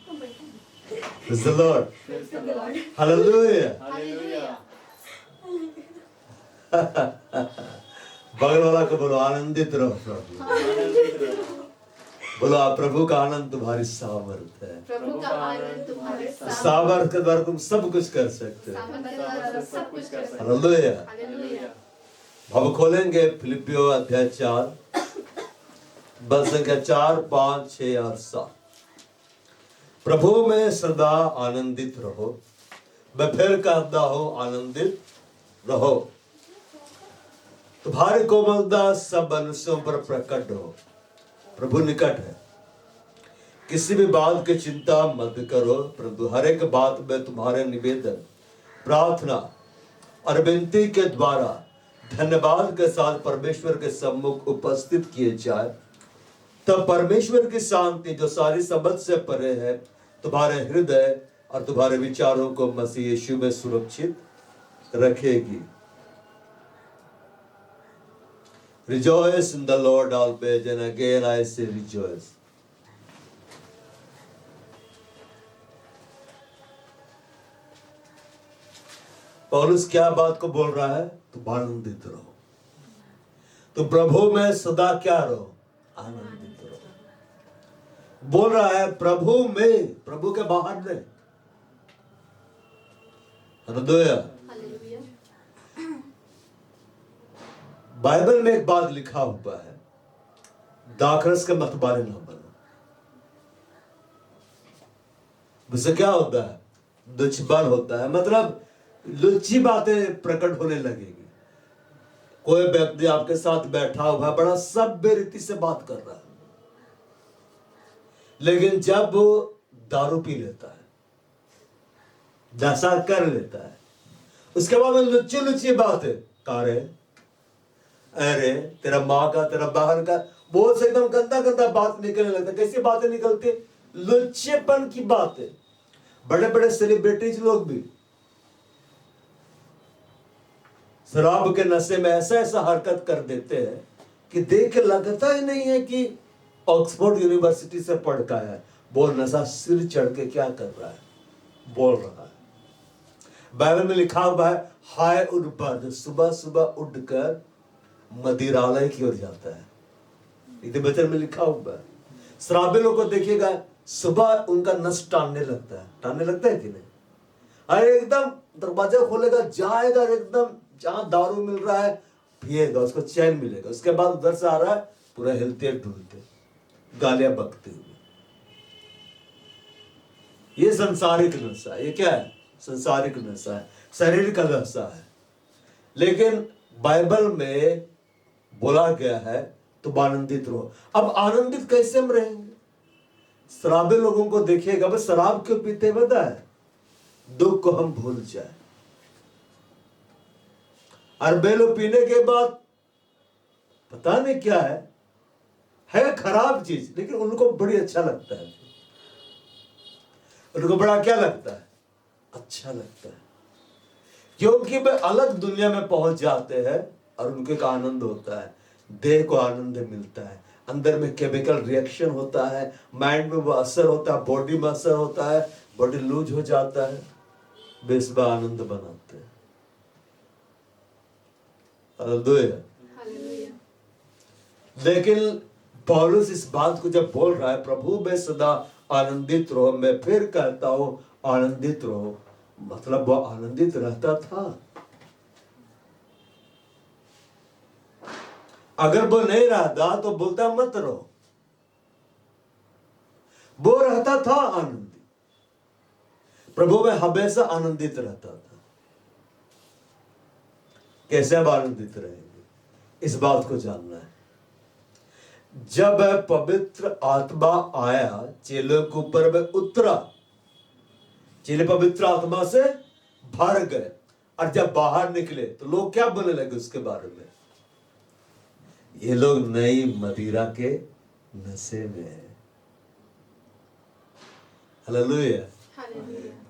Praise the Lord. Hallelujah. बगल वाला को बोलो आनंदित रहो प्रभु। बोलो आप प्रभु का आनंद तुम्हारी सामर्थ है। प्रभु का आनंद तुम्हारे सामर्थ के द्वारा तुम सब कुछ कर सकते हो। हालेलुया। अब खोलेंगे फिलिपियों अध्याय 4 बस संख्या 4, 5, 6 और 7। प्रभु में सदा आनंदित रहो। मैं फिर कहता हूं आनंदित रहो। तुम्हारी कोमलता सब मनुष्यों पर प्रकट हो। प्रभु निकट है। किसी भी बात की चिंता मत करो, परंतु हर एक बात में तुम्हारे निवेदन, प्रार्थना और विनती के द्वारा धन्यवाद के साथ परमेश्वर के सम्मुख उपस्थित किए जाए। तब परमेश्वर की शांति जो सारी समझ से परे है तुम्हारे हृदय और तुम्हारे विचारों को मसीह यीशु में सुरक्षित रखेगी। Rejoice in the Lord always, and again I say rejoice. पौलुस क्या बात को बोल रहा है? तुम आनंदित रहो। तुम प्रभु में सदा क्या रहो? आनंदित रहो। बोल रहा है प्रभु में, प्रभु के बाहर नहीं। हालेलुया। बाइबल में एक बात लिखा हुआ है, दाखरस के मतवाले न बनो। उससे क्या होता है? दुष्बल होता है, मतलब लुच्ची बातें प्रकट होने लगेगी। कोई व्यक्ति आपके साथ बैठा हुआ है, बड़ा सभ्य रीति से बात कर रहा है, लेकिन जब वो दारू पी लेता है, नशा कर लेता है, उसके बाद में लुच्ची लुच्ची बातें कारे, अरे तेरा माँ का, तेरा बहन का, बहुत से एकदम गंदा गंदा बात निकलने लगता है। कैसी बातें निकलती? लुच्चेपन की बातें। बड़े बड़े सेलिब्रिटीज लोग भी शराब के नशे में ऐसा ऐसा हरकत कर देते हैं कि देख के लगता ही नहीं है कि ऑक्सफोर्ड यूनिवर्सिटी से पढ़ का है। वो नशा सिर चढ़ के क्या कर रहा है, बोल रहा है। बाइबल में लिखा हुआ है, हाय उन पर जो सुबह सुबह उठकर मदिरालय की ओर जाता है। इतने वचन में लिखा हुआ है। शराबी लोग को देखिएगा, सुबह उनका नस टानने लगता है कि नहीं? अरे एकदम दरवाजा खोलेगा, जाएगा, एकदम जहां दारू मिल रहा है पिएगा, उसको चैन मिलेगा। उसके बाद उधर से आ रहा है पूरा हिलते डुलते, गालियां बकते हुए। ये संसारिक नशा है। ये क्या है? संसारिक नशा है, शरीर का नशा है। लेकिन बाइबल में बोला गया है तुम आनंदित रहो। अब आनंदित कैसे हम रहेंगे? शराबी लोगों को देखिएगा, बस शराब क्यों पीते पता है? दुख को हम भूल जाए। और वे लोग पीने के बाद पता नहीं क्या है खराब चीज, लेकिन उनको बड़ी अच्छा लगता है। उनको बड़ा क्या लगता है? अच्छा लगता है, क्योंकि वे अलग दुनिया में पहुंच जाते हैं और उनको एक आनंद होता है, देह को आनंद मिलता है, अंदर में केमिकल रिएक्शन होता है, माइंड में वो असर होता है, बॉडी में असर होता है, बॉडी लूज हो जाता है, वे इसमें आनंद बनाते हैं। हालेलुया। लेकिन पौलुस इस बात को जब बोल रहा है, प्रभु में सदा आनंदित रहो, मैं फिर कहता हूं आनंदित रहो, मतलब वो आनंदित रहता था। अगर वो नहीं रहता तो बोलता मत रहो। वो रहता था आनंदित, प्रभु में हमेशा आनंदित रहता था। कैसे अब आनंदित रहेंगे? इस बात को जानना है। जब पवित्र आत्मा आया, चेलों के ऊपर में उतरा, चेले पवित्र आत्मा से भर गए, और जब बाहर निकले तो लोग क्या बोलने लगे उसके बारे में? ये लोग नई मदिरा के नशे में है। हालेलुया।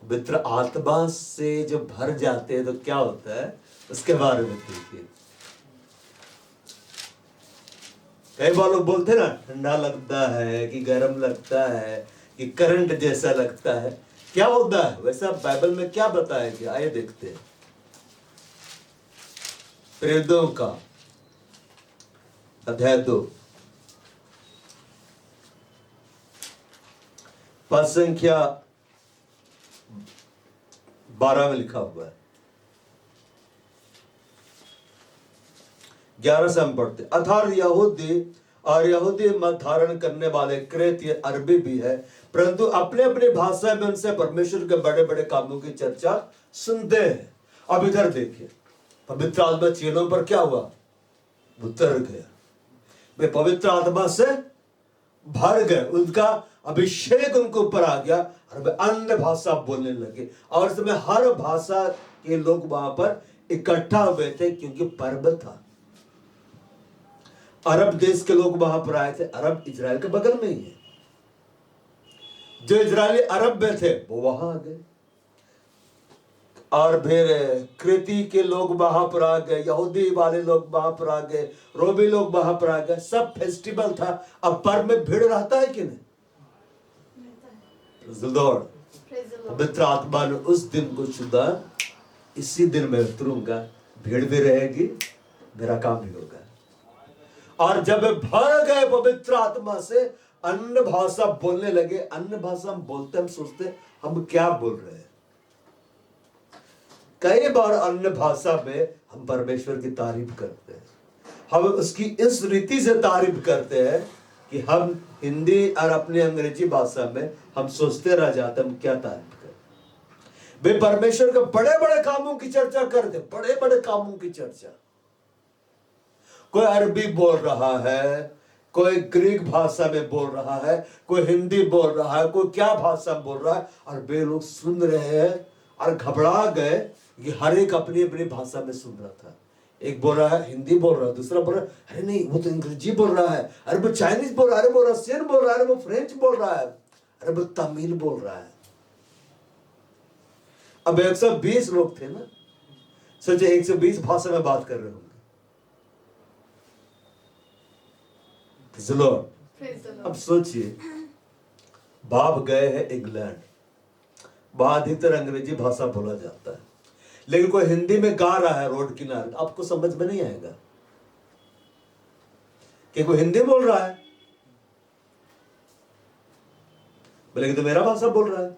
पवित्र आत्मा से जो भर जाते हैं तो क्या होता है उसके बारे में देखिए। कई बार लोग बोलते हैं ना, ठंडा लगता है कि गर्म लगता है कि करंट जैसा लगता है। क्या होता है वैसा बाइबल में क्या बताया गया, आइए देखते हैं। प्रेरितों का अध्याय 2 पद संख्या 12 में लिखा हुआ है। 11 से हम पढ़ते। अर्थात यहूदी और यहूदी मत धारण करने वाले क्रेती अरबी भी है, परंतु अपने अपने भाषा में उनसे परमेश्वर के बड़े बड़े कामों की चर्चा सुनते हैं। अब इधर देखिए, पवित्र आत्मा चेलों पर क्या हुआ, उतर गया। वे पवित्र आत्मा से भर गए, उनका अभिषेक उनको ऊपर आ गया और वे अन्य भाषा बोलने लगे। और इसमें हर भाषा के लोग वहां पर इकट्ठा हुए थे, क्योंकि पर्व था। अरब देश के लोग वहां पर आए थे। अरब इजराइल के बगल में ही है। जो इजरायली अरब में थे वो वहां आ गए, और फिर क्रेती के लोग वहां पर आ गए, यहूदी वाले लोग वहां पर आ गए, रोमी लोग वहां पर आ गए। सब फेस्टिवल था। अब पर्व में भीड़ रहता है कि नहीं? पवित्र आत्मा ने उस दिन को चुना, इसी दिन मैं उतरूंगा, भीड़ भी रहेगी, मेरा काम भी होगा। और जब भर गए पवित्र आत्मा से, अन्य भाषा बोलने लगे। अन्य भाषा हम बोलते, हम सोचते हम क्या बोल रहे हैं। कई बार अन्य भाषा में हम परमेश्वर की तारीफ करते हैं, हम उसकी इस रीति से तारीफ करते हैं कि हम हिंदी और अपनी अंग्रेजी भाषा में हम सोचते रह जाते हम क्या तारीफ करें। वे परमेश्वर के बड़े बड़े कामों की चर्चा करते, बड़े बड़े कामों की चर्चा। कोई अरबी बोल रहा है, कोई ग्रीक भाषा में बोल रहा है, कोई हिंदी बोल रहा है, कोई क्या भाषा बोल रहा है, और वे लोग सुन रहे हैं और घबरा गए कि हर एक अपनी अपनी भाषा में सुन रहा था। एक बोल रहा है हिंदी बोल रहा है, दूसरा बोल रहा है अरे नहीं वो तो अंग्रेजी बोल रहा है, अरे वो चाइनीज बोल रहा है, अरे वो रशियन बोल रहा है, अरे वो फ्रेंच बोल रहा है, अरे वो तमिल बोल रहा है। अब 120 लोग थे ना, सोचे 120 भाषा में बात कर रहे होंगे। अब सोचिए, बाप गए हैं इंग्लैंड, वहां अधिकतर अंग्रेजी भाषा बोला जाता है, लेकिन कोई हिंदी में गा रहा है रोड किनारे, आपको समझ में नहीं आएगा कि कोई हिंदी बोल रहा है, बोले कि तो मेरा भाषा बोल रहा है।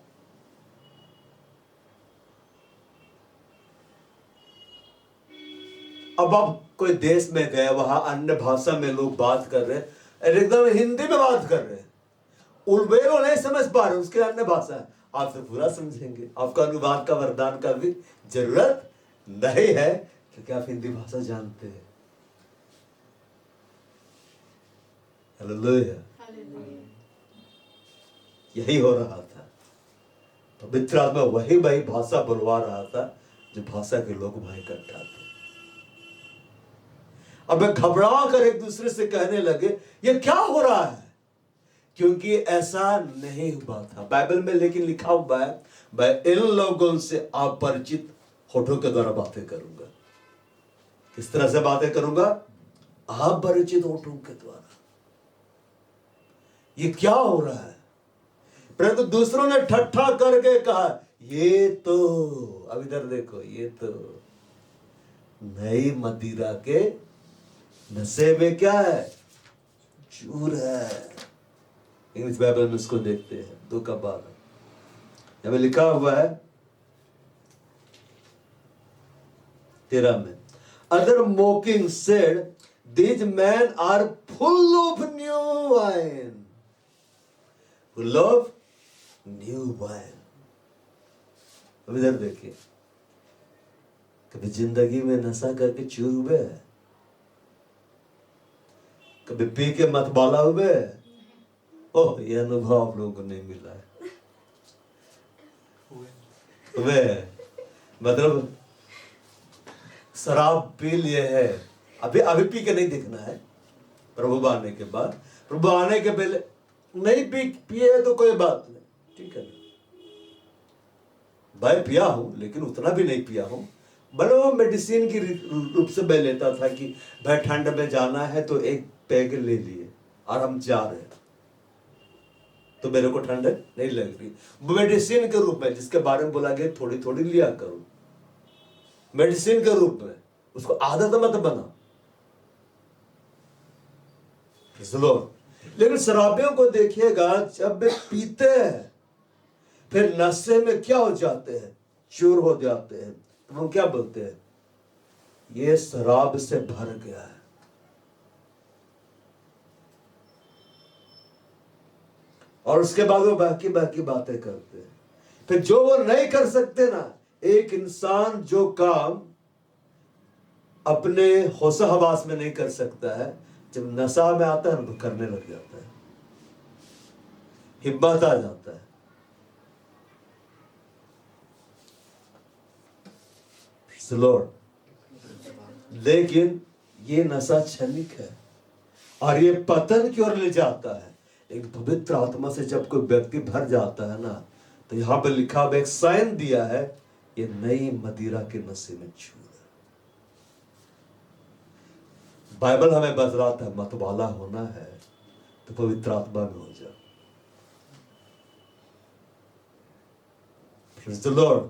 अब आप कोई देश में गए, वहां अन्य भाषा में लोग बात कर रहे हैं, एकदम हिंदी में बात कर रहे हैं, वे लोग नहीं समझ पा रहे, उसके अन्य भाषा है। आप तो पूरा समझेंगे, आपका अनुवाद का वरदान का भी जरूरत नहीं है, क्योंकि आप हिंदी भाषा जानते हैं। हालेलुया। यही हो रहा था। पवित्र आत्मा वही भाषा बुलवा रहा था जो भाषा के लोग वहां इकट्ठा थे। अब वे घबरा कर एक दूसरे से कहने लगे ये क्या हो रहा है, क्योंकि ऐसा नहीं हुआ था बाइबल में। लेकिन लिखा हुआ है मैं इन लोगों से अपरिचित होठों के द्वारा बातें करूंगा। किस तरह से बातें करूंगा? अपरिचित होठों के द्वारा। ये क्या हो रहा है? परंतु दूसरों ने ठट्ठा करके कहा ये तो, अब इधर देखो, ये तो नई मदिरा के नशे में क्या है? चूर है। इंग्लिश बाइबल में इसको देखते हैं 2:12 यहां लिखा हुआ है 13 में, other mocking said these men are full of new wine, full of new wine। अब इधर देखिए, कभी जिंदगी में नशा करके चूर हुए है? कभी पी के मतवाला हुए? ओह, यह अनुभव आप लोगों को नहीं मिला है। वे मतलब शराब पी लिए है, अभी पी के नहीं दिखना है। प्रभु आने के बाद, प्रभु आने के पहले नहीं पिए तो कोई बात नहीं, ठीक है ना। भाई पिया हूं, लेकिन उतना भी नहीं पिया हूं। बड़े वो मेडिसिन की रूप से मैं लेता था कि भाई ठंड में जाना है तो एक पैग ले लिए और हम जा रहे हैं। तो मेरे को ठंड नहीं लग रही। मेडिसिन के रूप में जिसके बारे में बोला गया थोड़ी थोड़ी लिया करो, मेडिसिन के रूप में, उसको आदत मत बना। लेकिन शराबियों को देखिएगा, जब वे पीते हैं फिर नशे में क्या हो जाते हैं, चूर हो जाते हैं, तो हम क्या बोलते हैं, ये शराब से भर गया है। और उसके बाद वो बाकी बाकी बातें करते हैं। फिर जो वो नहीं कर सकते ना, एक इंसान जो काम अपने होश हवास में नहीं कर सकता है, जब नशा में आता है तो करने लग जाता है, हिम्मत आ जाता है। लॉर्ड, लेकिन ये नशा क्षणिक है और ये पतन की ओर ले जाता है। एक पवित्र आत्मा से जब कोई व्यक्ति भर जाता है ना, तो यहां पर लिखा हुआ एक साइन दिया है, ये नई मदिरा के नशे में चूर है। बाइबल हमें बतलाता है, मतवाला होना है तो पवित्र आत्मा में हो जाओ। Praise the Lord.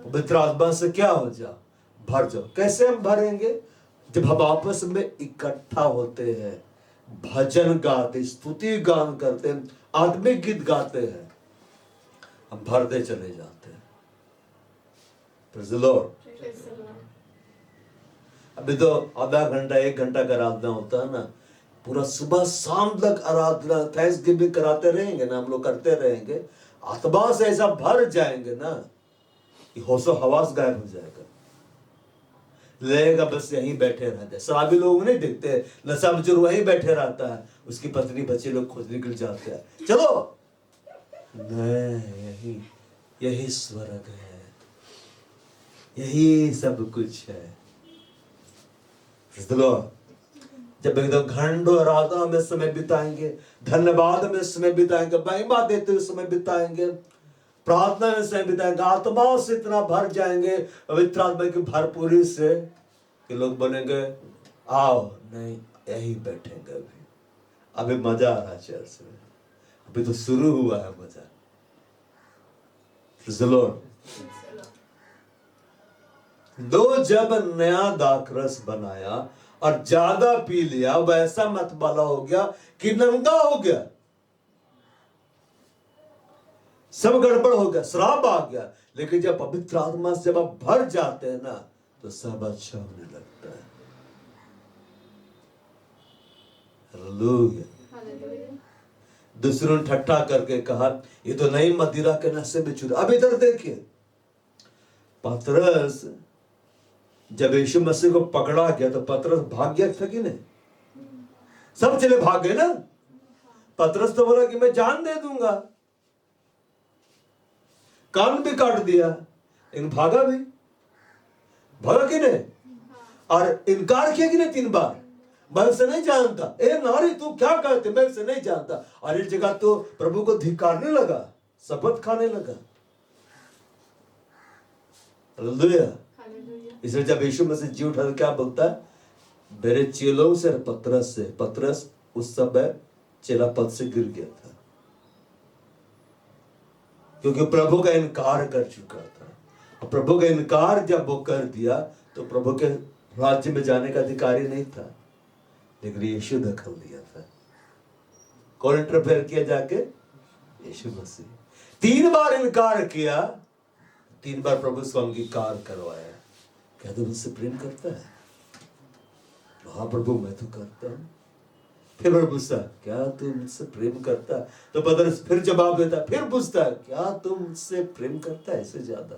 पवित्र आत्मा से क्या हो जा, भर जाओ। कैसे हम भरेंगे? जब हम आपस में इकट्ठा होते हैं, भजन गाते, स्तुति गान करते हैं, आत्मिक गीत गाते हैं, हम भरते चले जाते हैं। Praise the Lord. अभी तो आधा घंटा 1 घंटा का आराधना होता है ना, पूरा सुबह शाम तक आराधना थैंक्सगिविंग कराते रहेंगे ना, हम लोग करते रहेंगे, आत्मा से ऐसा भर जाएंगे ना कि होशो हवास गायब हो जाएगा, लगेगा बस यहीं बैठे रहते। शराबी लोग नहीं देखते, नशा में जो वहीं बैठे रहता है, उसकी पत्नी बच्चे लोग खुद निकल जाते हैं, चलो नहीं, यही स्वर्ग है, यही सब कुछ है। जब एकदम घंटों आराधना में समय बिताएंगे, धन्यवाद में समय बिताएंगे, महिमा देते हुए समय बिताएंगे, प्रार्थना में समय बिताएंगे, आत्मा से इतना भर जाएंगे पवित्र आत्मा की भरपूरी से कि लोग बोलेंगे आओ, नहीं यही बैठेंगे, अभी मजा आ रहा है चर्च में, अभी तो शुरू हुआ है मजा। दो जब नया दाखरस बनाया और ज्यादा पी लिया, वैसा मतवाला हो गया कि नंगा हो गया, सब गड़बड़ हो गया, शराब आ गया। लेकिन जब पवित्र आत्मा से जब आप भर जाते हैं ना, तो सब अच्छा होने लगता है। हालेलुया। दूसरों ने ठट्ठा करके कहा ये तो नई मदिरा के नशे में चूर। अब इधर देखिए, पतरस जब यीशु मसीह को पकड़ा गया तो पतरस भाग गया था कि नहीं? सब चले भाग गए ना। पतरस तो बोला कि मैं जान दे दूंगा, कान भी काट दिया, लेकिन भागा भी, भागा कि नहीं? और इनकार किया कि नहीं 3 बार, मैं उसे नहीं जानता। ए नारी तू क्या कहते, मैं उसे नहीं जानता। और इस जगह तो प्रभु को धिक्कारने लगा, शपथ खाने लगा। हालेलुया। इसलिए जब यीशु मसीह जी उठा तो क्या बोलता है, मेरे चेलों से पतरस से, पतरस उस समय चेला पद से गिर गया था, क्योंकि प्रभु का इनकार कर चुका था। और प्रभु का इनकार जब वो कर दिया तो प्रभु के राज्य में जाने का अधिकारी नहीं था, लेकिन यीशु दखल दिया था। कौन इंटरफेयर किया जाके? यीशु मसीह। 3 बार इनकार किया, 3 बार प्रभु को अंगीकार करवाया। क्या तू मुझसे प्रेम करता है? हाँ प्रभु मैं तो करता हूं। फिर प्रभु पूछता क्या तू मुझसे प्रेम करता है? तो पतरस फिर जवाब देता, फिर पूछता क्या तू मुझसे प्रेम करता है? इससे ज्यादा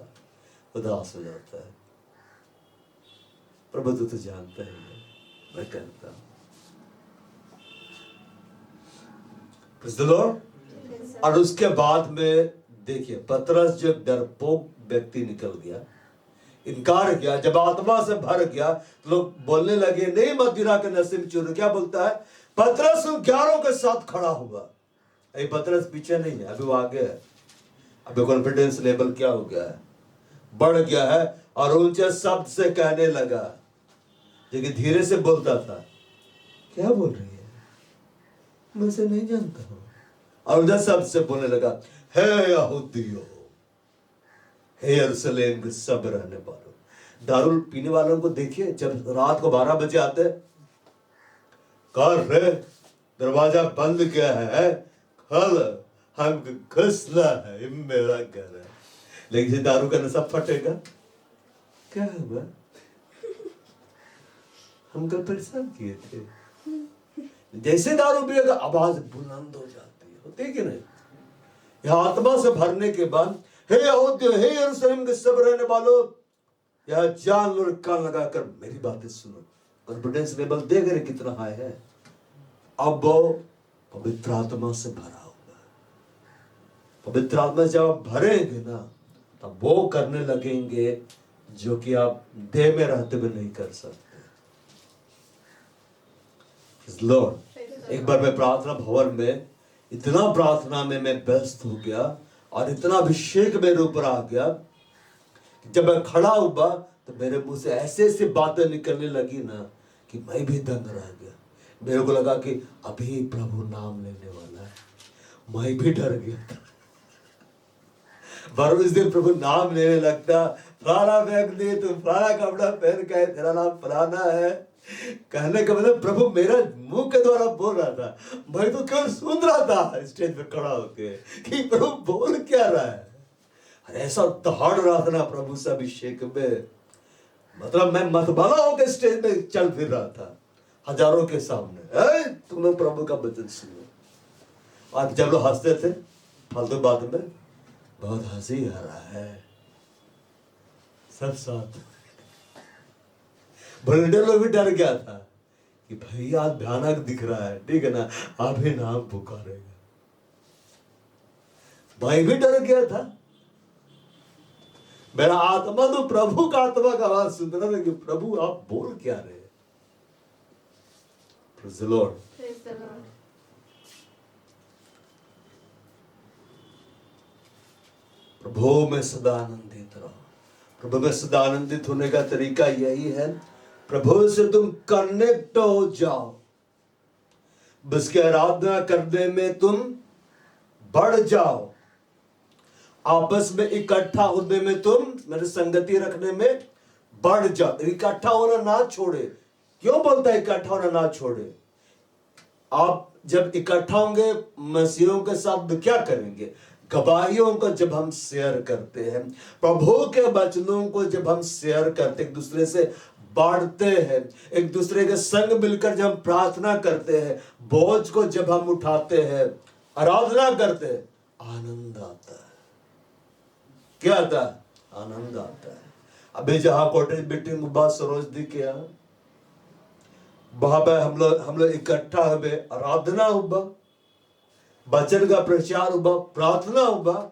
उदास हो जाता है। प्रभु तू तो जानता है मैं करता हूं। Praise the Lord। और उसके बाद में देखिए, पतरस जो डरपोक व्यक्ति निकल गया, इनकार किया, जब आत्मा से भर गया तो लोग बोलने लगे नहीं मदिरा के नशे में चूर। क्या बोलता है? पतरस उन 11 के साथ खड़ा हुआ। अभी पतरस पीछे नहीं है, अभी वो आगे है। अभी कॉन्फिडेंस लेवल क्या हो गया है? बढ़ गया है। और ऊंचे शब्द से कहने लगा, लेकिन धीरे से बोलता था, क्या बोल रही है? मैं उसे नहीं जानता हूं, और उधर सबसे बोलने लगा, हे यहूदियों, हे यरूशलेम के सब रहने वालों। दारू पीने वालों को देखिए, जब रात को 12 बजे आते, कर रे दरवाजा बंद क्या है, कल हम घुसना है, ये मेरा घर है। लेकिन दारू का नशा फटेगा, क्या हुआ, हम कल परेशान किए थे। जैसे दारू पिएगा आवाज बुलंद हो जाती है, होती है कि नहीं? यह आत्मा से भरने के बाद, हे यहूदियों, हे यरूशलेम के सब रहने वालों, यह जान लो, कान लगाकर मेरी बातें सुनो। कॉन्फिडेंस लेवल देख रहे कितना हाई है। अब वो पवित्र आत्मा से भरा होगा। पवित्र आत्मा जब आप भरेंगे ना, तब वो करने लगेंगे जो कि आप देह में रहते हुए नहीं कर सकते। लॉर्ड, एक बार मैं प्रार्थना भवन में, इतना प्रार्थना में मैं व्यस्त हो गया और इतना अभिषेक मेरे ऊपर आ गया, जब मैं खड़ा हुआ तो मेरे मुंह से ऐसे ऐसे बातें निकलने लगी ना कि मैं भी दंग रह गया। मेरे को लगा कि अभी प्रभु नाम लेने वाला है, मैं भी डर गया। पर उस दिन प्रभु नाम लेने लगता, फलाना फेंक दे, तुम फलाना कपड़ा पहन के, तेरा नाम फलाना है। कहने का मतलब प्रभु मेरा मुंह के द्वारा बोल रहा था, मैं तो केवल सुन रहा था स्टेज पे खड़ा होके कि प्रभु बोल क्या रहा है। ऐसा दहाड़ रहा था ना प्रभु से अभिषेक में, मतलब मैं मतवाला होकर स्टेज में चल फिर रहा था हजारों के सामने। तुम लोग प्रभु का वचन सुनो। आज जब लोग हंसते थे फालतू बात में, बहुत हंसी आ रहा है, सब साथ वॉलंटियर लोग भी डर गया था कि भाई आज भयानक दिख रहा है, ठीक है ना, आप ही नाम पुकारेगा। भाई भी डर गया था। मेरा आत्मा तो प्रभु का आत्मा का आवाज सुन रहा था कि प्रभु आप बोल क्या रहे। Praise the Lord. Praise the Lord. प्रभु में सदा आनंदित रहो। प्रभु में सदा आनंदित होने का तरीका यही है, प्रभु से तुम कनेक्ट हो जाओ, बस की आराधना करने में तुम बढ़ जाओ, आपस में इकट्ठा होने में तुम मेरे संगति रखने में बढ़ जाओ। इकट्ठा होना ना छोड़े। क्यों बोलता है इकट्ठा होना ना छोड़े? आप जब इकट्ठा होंगे मसीहों के साथ तो क्या करेंगे? गवाहियों को जब हम शेयर करते हैं, प्रभु के वचनों को जब हम शेयर करते, एक दूसरे से बांटते हैं, एक दूसरे के संग मिलकर जब हम प्रार्थना करते हैं, बोझ को जब हम उठाते हैं, आराधना करते हैं, आनंद आता है। क्या आता है? आनंद आता है। अभी जहां कॉटेज मीटिंग बात सरोज दी के यहाँ, वहां पर हम लोग इकट्ठा हुए, आराधना हुआ, वचन का प्रचार हुआ, प्रार्थना हुआ,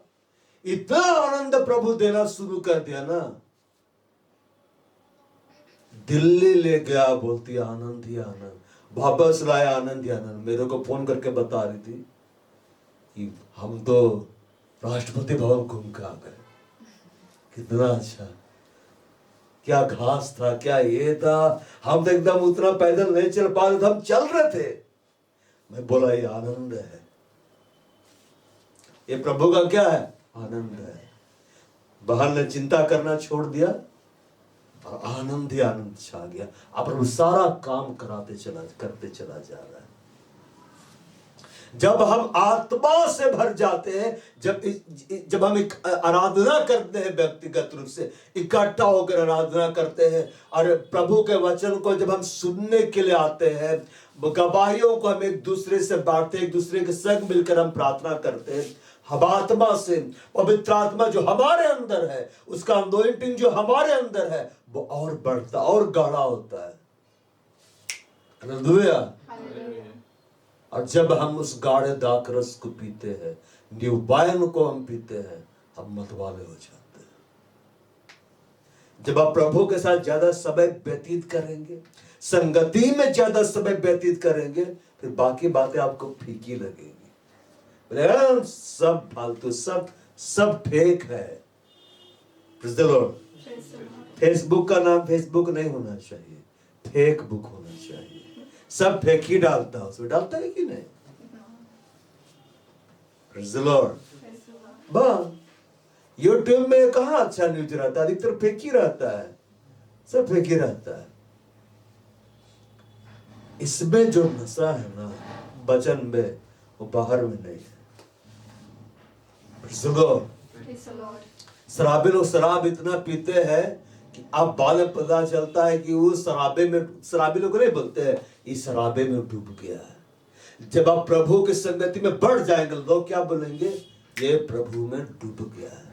इतना आनंद प्रभु देना शुरू कर दिया ना, दिल्ली ले गया, बोलती आनंद ही आनंद, वापस लाया आनंद ही आनंद। मेरे को फोन करके बता रही थी कि हम तो राष्ट्रपति भवन घूम के आ गए, कितना अच्छा, क्या घास था, क्या ये था, हम तो एकदम उतना पैदल नहीं चल पा रहे थे, हम चल रहे थे। मैं बोला ये आनंद है, ये प्रभु का क्या है? आनंद है। बहन ने चिंता करना छोड़ दिया और आनंद ही आनंद छा गया। अब प्रभु सारा काम करते चला जा रहा है। जब हम आत्मा से भर जाते हैं, जब हम आराधना करते हैं, व्यक्तिगत रूप से इकट्ठा होकर आराधना करते हैं और प्रभु के वचन को जब हम सुनने के लिए आते हैं, गवाहियों को हम एक दूसरे से बांटते हैं, एक दूसरे के संग मिलकर हम प्रार्थना करते हैं, हम आत्मा से, पवित्र आत्मा जो हमारे अंदर है, उसका अनॉइंटिंग जो हमारे अंदर है, वो और बढ़ता और गाढ़ा होता है। हालेलुया। और जब हम उस गाढ़े दाखरस को पीते हैं, न्यू वाइन को हम पीते हैं, हम मतवाले हो जाते हैं। जब आप प्रभु के साथ ज्यादा समय व्यतीत करेंगे, संगति में ज्यादा समय व्यतीत करेंगे, फिर बाकी बातें आपको फीकी लगेगी, सब फालतू, सब फेक है। Praise the Lord. फेसबुक का नाम फेसबुक नहीं होना चाहिए, फेक बुक होना चाहिए। सब फेक ही डालता है, उसमें डालता है कि नहीं? Praise the Lord. बस यूट्यूब में कहाँ अच्छा न्यूज रहता है, अधिकतर फेक ही रहता है, सब फेक ही रहता है। इसमें जो नशा है ना वचन में, वो बाहर में नहीं है। Praise the Lord. शराबी लोग शराब इतना पीते हैं कि अब बाद में पता चलता है कि वो शराबे में, शराबी लोग नहीं बोलते हैं ये शराबे में डूब गया है। जब आप प्रभु की संगति में बढ़ जाएंगे लोग क्या बोलेंगे, ये प्रभु में डूब गया है।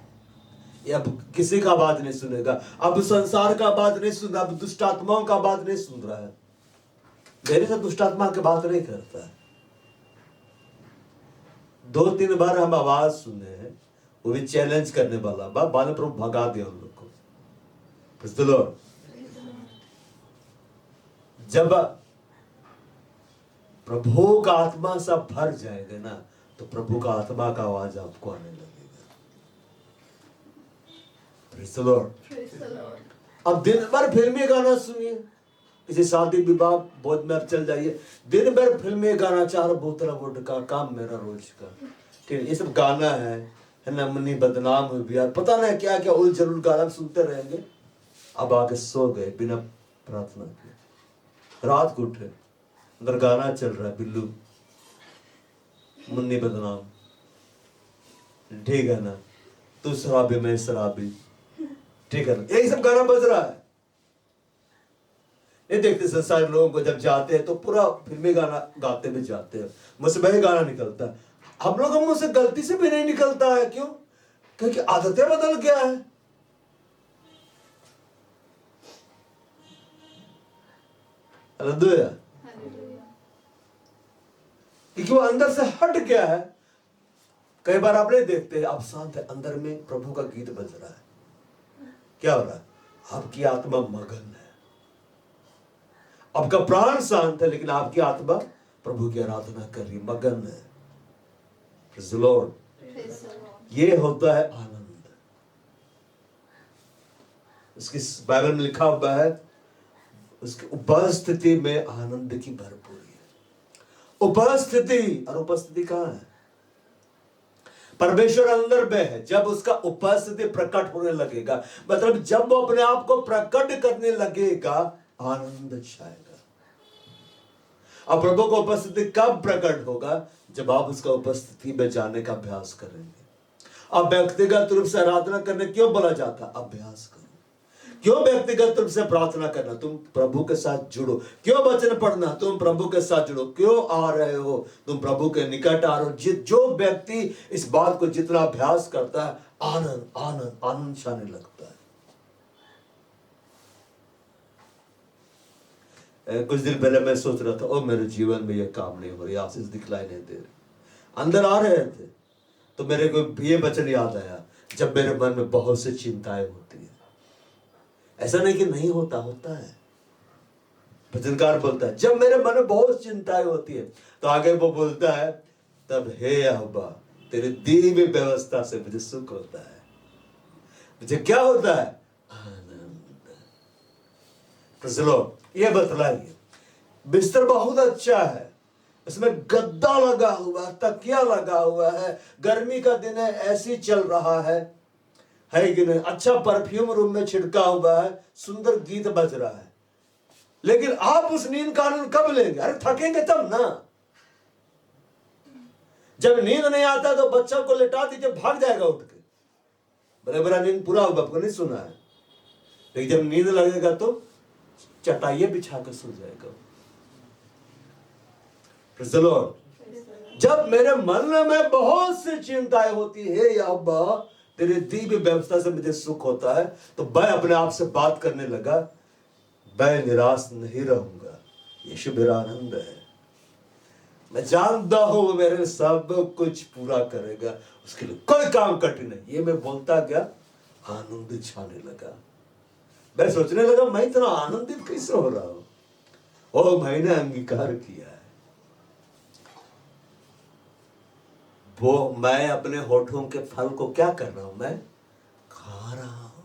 ये अब किसी का बात नहीं सुनेगा, अब संसार का बात नहीं सुन रहा, अब दुष्ट आत्माओं का बात नहीं सुन रहा है। मेरे से दुष्ट आत्मा की बात नहीं करता है। 2-3 बार हम आवाज सुने हैं, वो भी चैलेंज करने वाला, बाद में प्रभु भगा दिया उन लोग को। Praise the Lord. जब प्रभु का आत्मा सब भर जाएगा ना, तो प्रभु का आत्मा का आवाज आपको आने लगेगा। Praise the Lord. अब दिन भर फिल्मी गाना सुनिए, किसी शादी विवाह बोध में अब चल जाइए, दिन भर फिल्मी गाना, 4 बोतल वोडका, काम मेरा रोज का, ठीक है, ये सब गाना है ना, मनी बदनाम हुई भी यार, पता नहीं क्या क्या उल जरूर गाना सुनते रहेंगे। अब आके सो गए बिना प्रार्थना किए, रात को उठे अंदर गाना चल रहा है, बिल्लू मुन्नी बदनाम, ठीक है ना, तू शराबी मैं शराबी, ठीक है ना, यही सब गाना बज रहा है। ये देखते संसार लोगों को जब जाते हैं तो पूरा फिल्मी गाना गाते भी जाते हैं, मुझसे वही गाना निकलता है। हम लोगों मुझसे गलती से भी नहीं निकलता है, क्यों? क्योंकि आदतें बदल गया है। हालेलुया। क्योंकि वो अंदर से हट गया है। कई बार आप नहीं देखते, आप शांत है, अंदर में प्रभु का गीत बज रहा है, क्या हो रहा है? आपकी आत्मा मगन है, आपका प्राण शांत है, लेकिन आपकी आत्मा प्रभु की आराधना कर रही, मगन है। Praise the Lord. ये होता है आनंद। उसकी बाइबल में लिखा हुआ है, उसकी उपस्थिति में आनंद की भरपूरी है। उपस्थिति, और उपस्थिति कहाँ है? परमेश्वर अंदर में है। जब उसका उपस्थिति प्रकट होने लगेगा, मतलब जब वो अपने आप को प्रकट करने लगेगा, आनंद छाएगा। अब प्रभु का उपस्थिति कब प्रकट होगा? जब आप उसका उपस्थिति में जाने का अभ्यास करेंगे। अब व्यक्तिगत रूप से आराधना करने क्यों बोला जाता? अभ्यास करो। क्यों व्यक्तिगत रूप से प्रार्थना करना? तुम प्रभु के साथ जुड़ो। क्यों वचन पढ़ना? तुम प्रभु के साथ जुड़ो। क्यों आ रहे हो? तुम प्रभु के निकट आ रहे हो। जो व्यक्ति इस बात को जितना अभ्यास करता है, आनंद आनंद आनंद छाने लगता है। कुछ दिन पहले मैं सोच रहा था, ओ मेरे जीवन में ये काम नहीं हो रही, आशीष दिखलाई नहीं दे रही। अंदर आ रहे थे तो मेरे को ये वचन याद आया, जब मेरे मन में बहुत सी चिंताएं होती है। ऐसा नहीं कि नहीं होता, होता है। भजनकार बोलता है, जब मेरे मन में बहुत चिंताएं होती है, तो आगे वो बोलता है, तब हे यहोवा तेरी दी हुई व्यवस्था से मुझे सुख होता है। मुझे क्या होता है? आनंद। ये बतलाइए। बिस्तर बहुत अच्छा है, इसमें गद्दा लगा हुआ, तकिया लगा हुआ है, गर्मी का दिन है, ऐसी चल रहा है कि नहीं? अच्छा परफ्यूम रूम में छिड़का हुआ है, सुंदर गीत बज रहा है, लेकिन आप उस नींद का आनंद कब लेंगे? अरे थकेंगे तब ना। जब नींद नहीं आता तो बच्चा को लेटा दीजिए, भाग जाएगा उठ के, बड़े बड़ा नींद पूरा हुआ, आपको नहीं सुना है। लेकिन जब नींद लगेगा तो चटाइये बिछा कर सो जाएगा। Praise the Lord. जब मेरे मन में बहुत सी चिंताएं होती है, या अब्बा तेरे दी हुई व्यवस्था से मुझे सुख होता है, तो मैं अपने आप से बात करने लगा, मैं निराश नहीं रहूंगा, यीशु मेरा आनंद है। मैं जानता हूं वो मेरे सब कुछ पूरा करेगा, उसके लिए कोई काम कठिन नहीं। ये मैं बोलता गया, आनंद छाने लगा। मैं सोचने लगा, मैं इतना आनंदित कैसे हो रहा हूं? ओ, मैंने अंगीकार किया है, वो मैं अपने होठों के फल को क्या कर रहा हूं? मैं खा रहा हूं।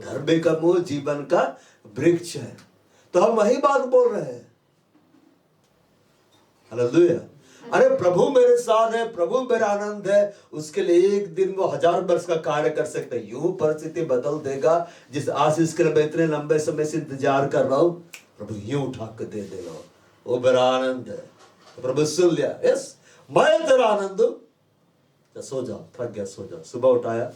धर्म का मुंह जीवन का वृक्ष है, तो हम वही बात बोल रहे हैं। हालेलुया। अरे प्रभु मेरे साथ है, प्रभु मेरा आनंद है, उसके लिए एक दिन वो 1000 वर्ष का कार्य कर सकते हैं। यूं परिस्थिति बदल देगा जिस आशीष के लिए मैं इतने लंबे समय से इंतजार कर रहा हूं, प्रभु यूं उठा के दे देगा। वो मेरा आनंद है। तो प्रभु सुन लिया, यस मैं तेरा आनंद हूं। तो सो जाओ, थक गया सो जाओ। सुबह उठाया,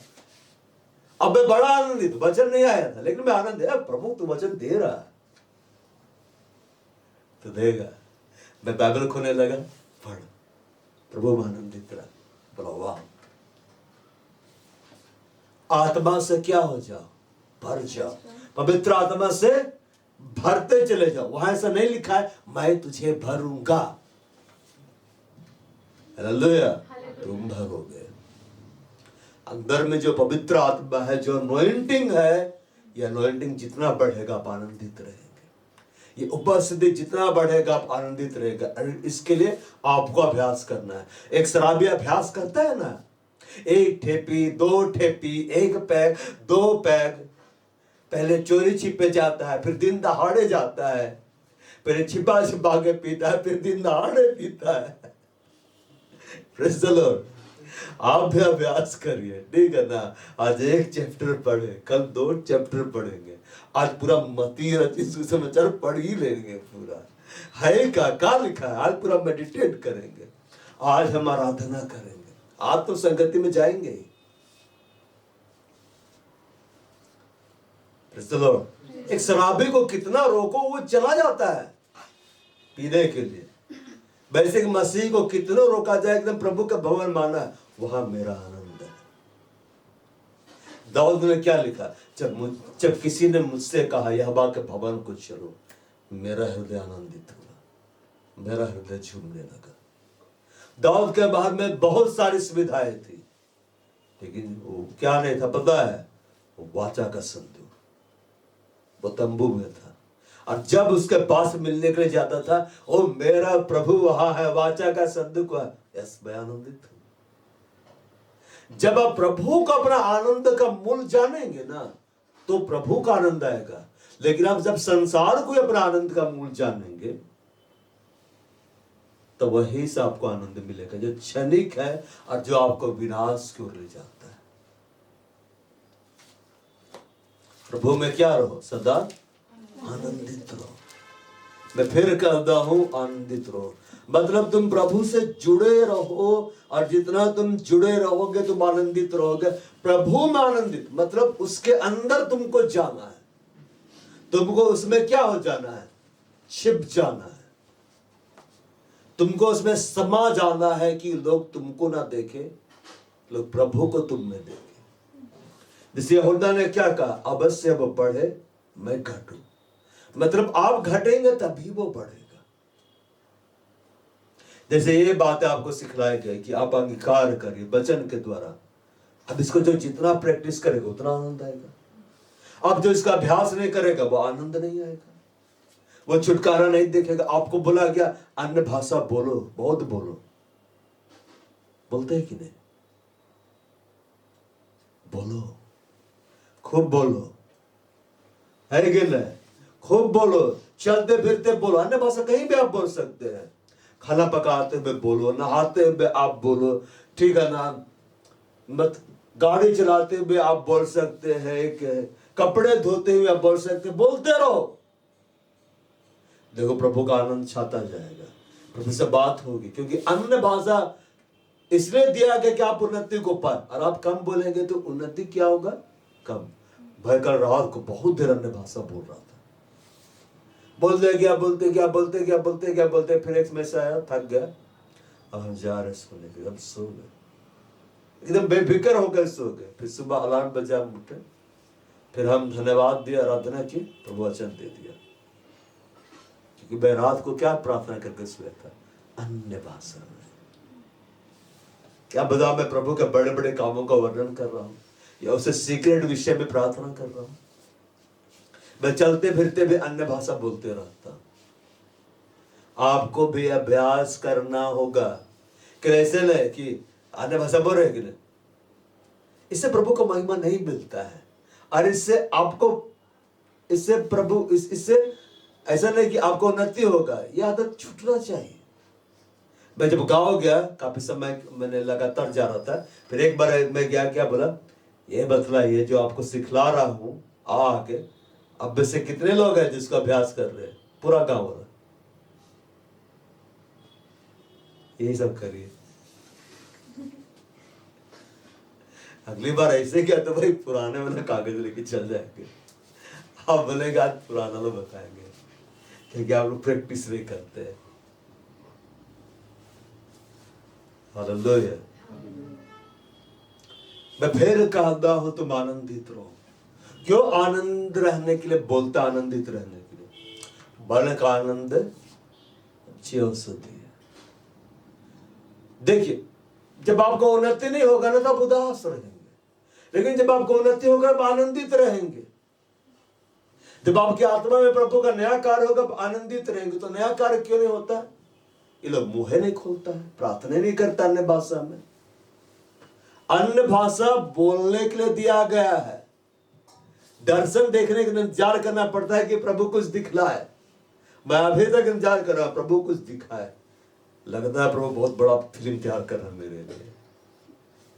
अब मैं बड़ा आनंदित, वचन नहीं आया था लेकिन मैं आनंद है, प्रभु तू वचन दे रहा है तो देगा। मैं बाइबल खोलने लगा, पढ़, प्रभु में आनंदित रहा। बोलो वाह। आत्मा से क्या हो जाओ, भर जाओ, पवित्र आत्मा से भरते चले जाओ। वहां ऐसा नहीं लिखा है मैं तुझे भरूंगा, हालेलुया, तुम भरोगे। अंदर में जो पवित्र आत्मा है, जो अनॉइंटिंग है, ये अनॉइंटिंग जितना बढ़ेगा आप आनंदित रहेंगे। ये उपस्थिति जितना बढ़ेगा आप आनंदित रहेगा। इसके लिए आपको अभ्यास करना है। एक शराबी अभ्यास करता है ना, 1 ठेपी 2 ठेपी, 1 पैग 2 पैग, पहले चोरी छिपे जाता है, फिर दिन दहाड़े जाता है, पहले छिपा छिपा के पीता है, फिर दिन दहाड़े पीता है। Praise the Lord. आप भी अभ्यास करिए, ठीक है ना। आज 1 चैप्टर पढ़े, कल 2 चैप्टर पढ़ेंगे, आज पूरा मत्ती रचित सुसमाचार पढ़ ही लेंगे पूरा। है क्या लिखा है, आज पूरा मेडिटेट करेंगे, आज हम आराधना करेंगे, आज तो संगति में जाएंगे ही। Praise the Lord. एक शराबी को कितना रोको वो चला जाता है पीने के लिए। वैसे कि मसीह को कितना रोका जाए, एकदम प्रभु का भवन माना, वहां मेरा आनंद है। दाऊद ने क्या लिखा, जब किसी ने मुझसे कहा यहोवा के भवन को चलो, मेरा हृदय आनंदित हुआ, मेरा हृदय झूमने लगा। दाऊद के बाद में बहुत सारी सुविधाएं थी, लेकिन वो क्या नहीं था पता है, वो वाचा का संदूक, वो तंबू में था। और जब उसके पास मिलने के लिए जाता था, ओ मेरा प्रभु वहां है, वाचा का संदूक है, यस मैं आनंदित हूं। जब आप प्रभु को अपना आनंद का मूल जानेंगे ना, तो प्रभु का आनंद आएगा। लेकिन आप जब संसार को अपना आनंद का मूल जानेंगे, तो वही से आपको आनंद मिलेगा जो क्षणिक है और जो आपको विनाश की ओर ले जाता है। प्रभु में क्या रहो, सदा आनंदित रहो। मैं फिर कहता हूं, आनंदित रहो। मतलब तुम प्रभु से जुड़े रहो, और जितना तुम जुड़े रहोगे तुम आनंदित रहोगे। प्रभु में आनंदित मतलब उसके अंदर तुमको जाना है, तुमको उसमें क्या हो जाना है, छिप जाना है। तुमको उसमें समा जाना है कि लोग तुमको ना देखे, लोग प्रभु को तुम में देखे। जिसे यहूदा ने क्या कहा, अवश्य वो बढ़े मैं घटूं। मतलब आप घटेंगे तभी वो बढ़ेगा। जैसे ये बातें आपको सिखलाई गई कि आप अंगीकार करिए वचन के द्वारा। अब इसको जो जितना प्रैक्टिस करेगा उतना आनंद आएगा। अब जो इसका अभ्यास नहीं करेगा वो आनंद नहीं आएगा, वो छुटकारा नहीं देखेगा। आपको बोला गया अन्य भाषा बोलो, बहुत बोलो, बोलते हैं कि नहीं? बोलो, खूब बोलो, है कि नहीं? खूब बोलो, चलते फिरते बोलो। अन्य भाषा कहीं भी आप बोल सकते हैं। खाना पकाते हुए बोलो, नहाते हुए आप बोलो, ठीक है ना। मत गाड़ी चलाते हुए आप बोल सकते हैं, कपड़े धोते हुए आप बोल सकते हैं। बोलते रहो, देखो प्रभु का आनंद छाता जाएगा, प्रभु से बात होगी। क्योंकि अन्य भाषा इसलिए दिया गया कि आप उन्नति को पाए, और आप कम बोलेंगे तो उन्नति क्या होगा, कम। भयकर रात को बहुत देर अन्य भाषा बोल रहा था, बोलते गया, फिर एक समय से आया, थक गया, अब हम जा रहे सोने के, अब सो गए, एकदम बेफिक्र होकर सो गए। फिर सुबह अलार्म बजा, हम उठे, फिर हम धन्यवाद दिया, आराधना की, प्रभु वचन दे दिया। क्योंकि मैं रात को क्या प्रार्थना करके सोया था, अन्य भाषा में। क्या बता, मैं प्रभु के बड़े बड़े कामों का वर्णन कर रहा हूं या उसे सीक्रेट विषय में प्रार्थना कर रहा हूं? मैं चलते फिरते भी अन्य भाषा बोलते रहता। आपको भी अभ्यास करना होगा। कैसे नहीं कि अन्य भाषा बोल रहे कि नहीं, इससे प्रभु को महिमा नहीं मिलता है। और इससे आपको, इससे प्रभु, इससे ऐसा नहीं कि आपको उन्नति होगा। यह आदत छूटना चाहिए। मैं जब गाँव गया, काफी समय मैंने लगातार जा रहा था, फिर एक बार मैं गया, क्या बोला, ये बतलाइए जो आपको सिखला रहा हूँ आके, अब में से कितने लोग हैं जिसको अभ्यास कर रहे हैं? पूरा गाँव वाला। यही सब करिए। अगली बार ऐसे क्या तो भाई पुराने वाले कागज लेके चल जाएंगे। आप बोलेंगे आज पुराना लोग बताएंगे, क्योंकि आप लोग प्रैक्टिस नहीं करते हैं। हालेलुया। मैं फिर कहता हूं तुम आनंदित रहो। क्यों आनंद रहने के लिए बोलता? आनंदित रहने के लिए। बल का आनंद ज्यों सुधी है। देखिए, जब आपको उन्नति नहीं होगा ना तो आप उदास रहेंगे, लेकिन जब आपको उन्नति होगा आप आनंदित रहेंगे। जब आपकी आत्मा में प्रभु का नया कार्य होगा आप आनंदित रहेंगे। तो नया कार्य क्यों नहीं होता? ये लोग मुंह नहीं खोलता है, प्रार्थना नहीं करता अन्य भाषा में। अन्य भाषा बोलने के लिए दिया गया है, दर्शन देखने के लिए इंतजार करना पड़ता है कि प्रभु कुछ दिखलाए। मैं अभी तक इंतजार कर रहा हूं प्रभु कुछ दिखाए। लगता है प्रभु बहुत बड़ा फिल्म तैयार कर रहा है मेरे लिए।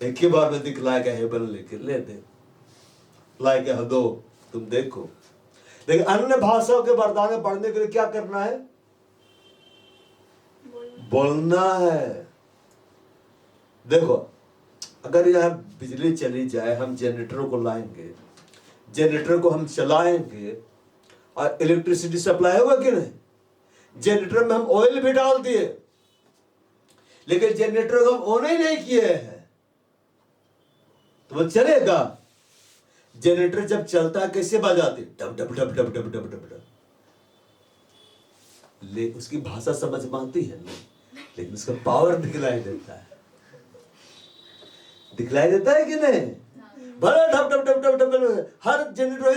एक ही बार में दिखलाएगा, हेबल लेके ले दे, लाएगा दो, तुम देखो। लेकिन अन्य भाषाओं के वरदान में बढ़ने के लिए क्या करना है? बोलना है। देखो, अगर यह बिजली चली जाए, हम जनरेटर को लाएंगे, जनरेटर को हम चलाएंगे और इलेक्ट्रिसिटी सप्लाई होगा कि नहीं? जनरेटर में हम ऑयल भी डाल दिए, लेकिन जनरेटर को हम ऑन ही नहीं किए हैं तो वो चलेगा? जनरेटर जब चलता है कैसे बजाती? डब डब डब डब डब डब डब डब। ले उसकी भाषा समझ में आती है नहीं, लेकिन उसका पावर दिखलाई देता है। दिखलाई देता है कि नहीं? बड़ा डब डब डब डब डब, हर जनरेटर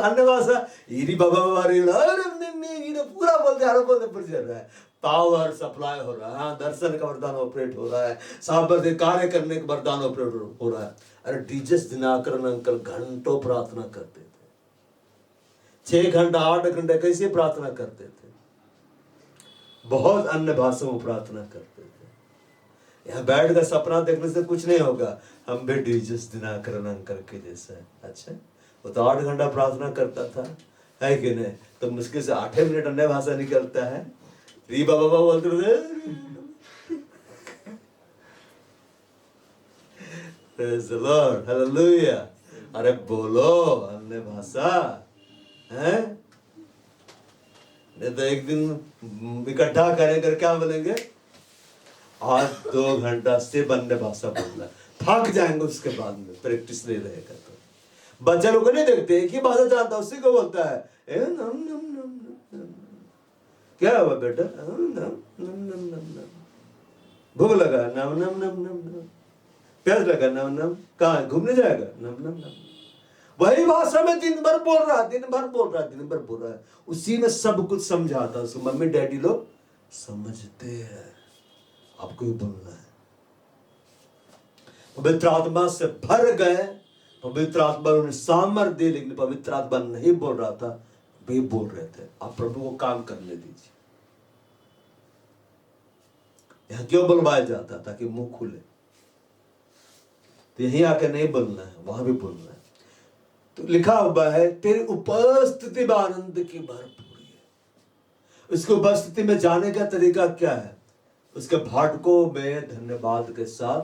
अन्य भाषा इरी बाबा पूरा बोलते हर बोलते पर चल रहा है। पावर सप्लाई हो रहा है। हाँ, दर्शन का वरदान ऑपरेट हो रहा है, सामर्थ्य कार्य करने का वरदान ऑपरेट हो रहा है। अरे डीजस दिनाकरन अंकल घंटों प्रार्थना करते थे, 6 घंटा 8 घंटे कैसे प्रार्थना करते थे। बहुत अन्य भाषाओं में प्रार्थना करते थे। यहाँ बैठ कर सपना देखने से कुछ नहीं होगा, हम भी डीजस दिनाकरन अंकल के जैसा है। अच्छा, वो तो 8 घंटा प्रार्थना करता था, है कि नहीं? तो मुश्किल से 8 मिनट अन्य भाषा निकलता है। री बाबा बोलते थे, Praise the Lord, Hallelujah। अरे बोलो अन्य भाषा है। नहीं तो एक दिन इकट्ठा करेंगे, क्या बोलेंगे? आज 2 घंटा से अन्य भाषा बोलना, थक जाएंगे उसके बाद में, प्रैक्टिस नहीं रहेगा। तो बच्चा लोग नहीं देखते, एक ही भाषा जानता उसी को बोलता है, नम नम नम नम। क्या हुआ बेटा? नम नम नम नम। भूख लगा? नम नम नम नम। प्यास लगा? नम नम। कहाँ घूमने जाएगा? नम नम नम। वही भाषा में दिन भर बोल रहा है, दिन भर बोल रहा है। उसी में सब कुछ समझाता है उसको। मम्मी डैडी लोग समझते हैं, आपको भी बोलना है। पवित्र आत्मा से भर गए, पवित्र आत्मा उन्हें सामर्थ्य दे, लेकिन पवित्र आत्मा नहीं बोल रहा था, वे बोल रहे थे। आप प्रभु को काम करने दीजिए। यहां क्यों बुलवाया जाता? ताकि मुंह खुले। तो यहीं आकर नहीं बोलना है, वहां भी बोलना है। तो लिखा हुआ है, तेरी उपस्थिति में आनंद की भरपूरी है। उसकी उपस्थिति में जाने का तरीका क्या है? उसके फाटकों में धन्यवाद के साथ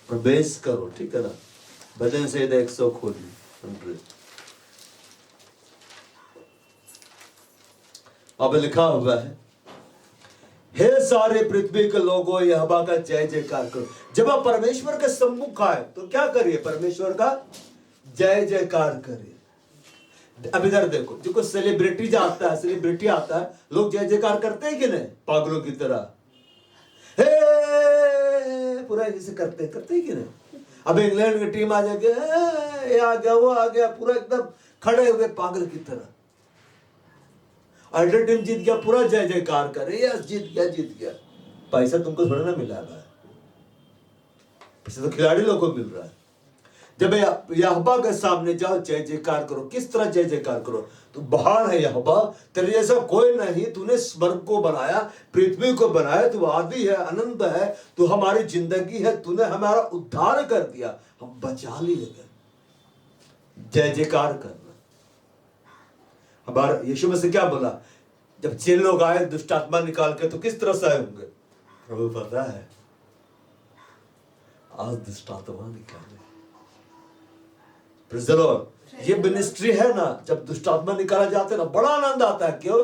प्रवेश करो। ठीक है ना? भजन से 100 खोलिए, 100। अब लिखा हुआ है, हे सारे पृथ्वी के लोगों यहोवा का जय जयकार करो। जब आप परमेश्वर के सम्मुख आए तो क्या करिए? परमेश्वर का जय जयकार करिए। अब इधर देखो, जो कोई सेलिब्रिटी आता है, लोग जय जयकार करते हैं कि नहीं? पागलों की तरह हे पूरा जैसे करते हैं कि नहीं? अब इंग्लैंड की टीम आ जाएगी, ये आ गया, वो आ गया, पूरा एकदम खड़े हुए पागल की तरह। अल्टर टीम जीत गया, पूरा जय जयकार करे, यस जीत गया। पैसा तुमको थोड़ा ना मिला है, पैसा तो खिलाड़ी लोगों को मिल रहा है। जब यहोवा के सामने जाओ, जय जयकार करो। किस तरह जय जयकार करो? तू महान है यहोवा, तेरे जैसा कोई नहीं। तूने स्वर्ग को बनाया, पृथ्वी को बनाया, तू आदि है, अनंत है, तू हमारी जिंदगी है, तूने हमारा उद्धार कर दिया, हम बचा लिए गए। जय जयकार करना। हमारा यीशु मसीह क्या बोला? जब 6 लोग आए दुष्ट आत्मा निकाल के, तो किस तरह से आए होंगे? प्रभु पता है आज दुष्ट आत्मा निकाले। Praise the Lord. ये मिनिस्ट्री है ना, जब दुष्ट आत्मा निकाला जाते ना, बड़ा आनंद आता है। क्यों?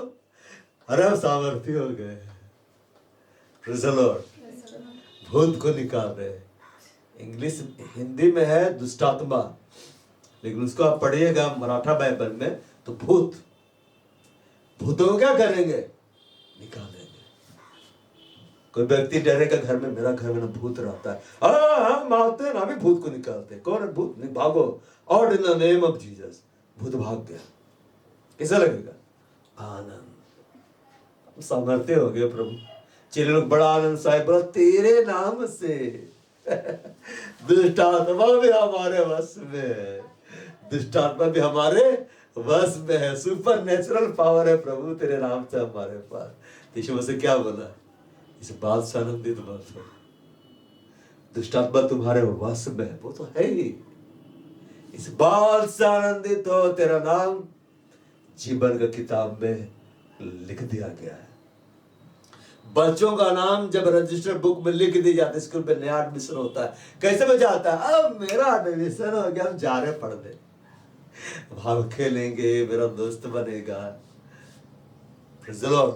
अरे सामर्थ्य हो गए। Praise the Lord. भूत को निकाल रहे। इंग्लिश हिंदी में है दुष्ट आत्मा, लेकिन उसको आप पढ़िएगा मराठा बाइबल में तो भूत। भूतों को क्या करेंगे? निकालेंगे। कोई व्यक्ति डरेगा घर में, मेरा घर में ना भूत रहता है, हम आते हैं ना, भी भूत को निकालते हैं। कौन है भूत? नहीं, भागो, और in the name of Jesus. भूत भाग गया। कैसा लगेगा? आनंद, सामर्थ्य हो गया। प्रभु चेले लोग बड़ा आनंद साहिब बोला, तेरे नाम से दुष्ट आत्मा भी हमारे वश में है। दुष्ट आत्मा भी हमारे वश में है। सुपर नेचुरल पावर है प्रभु तेरे नाम से हमारे पास। यीशु मसीह क्या बोला? इस बात से आनंदित मत हो, दुष्ट आत्मा तुम्हारे वश में है। वो तो है ही। इस बात से आनंदित हो, तेरा नाम जीवन की किताब में लिख दिया गया है। बच्चों का नाम जब रजिस्टर बुक में लिख दी जाती है, स्कूल पे नया एडमिशन होता है, कैसे में जाता है? अब मेरा एडमिशन हो गया, हम जा रहे पढ़ने, भाग खेलेंगे, मेरा दोस्त बनेगा। Praise the Lord.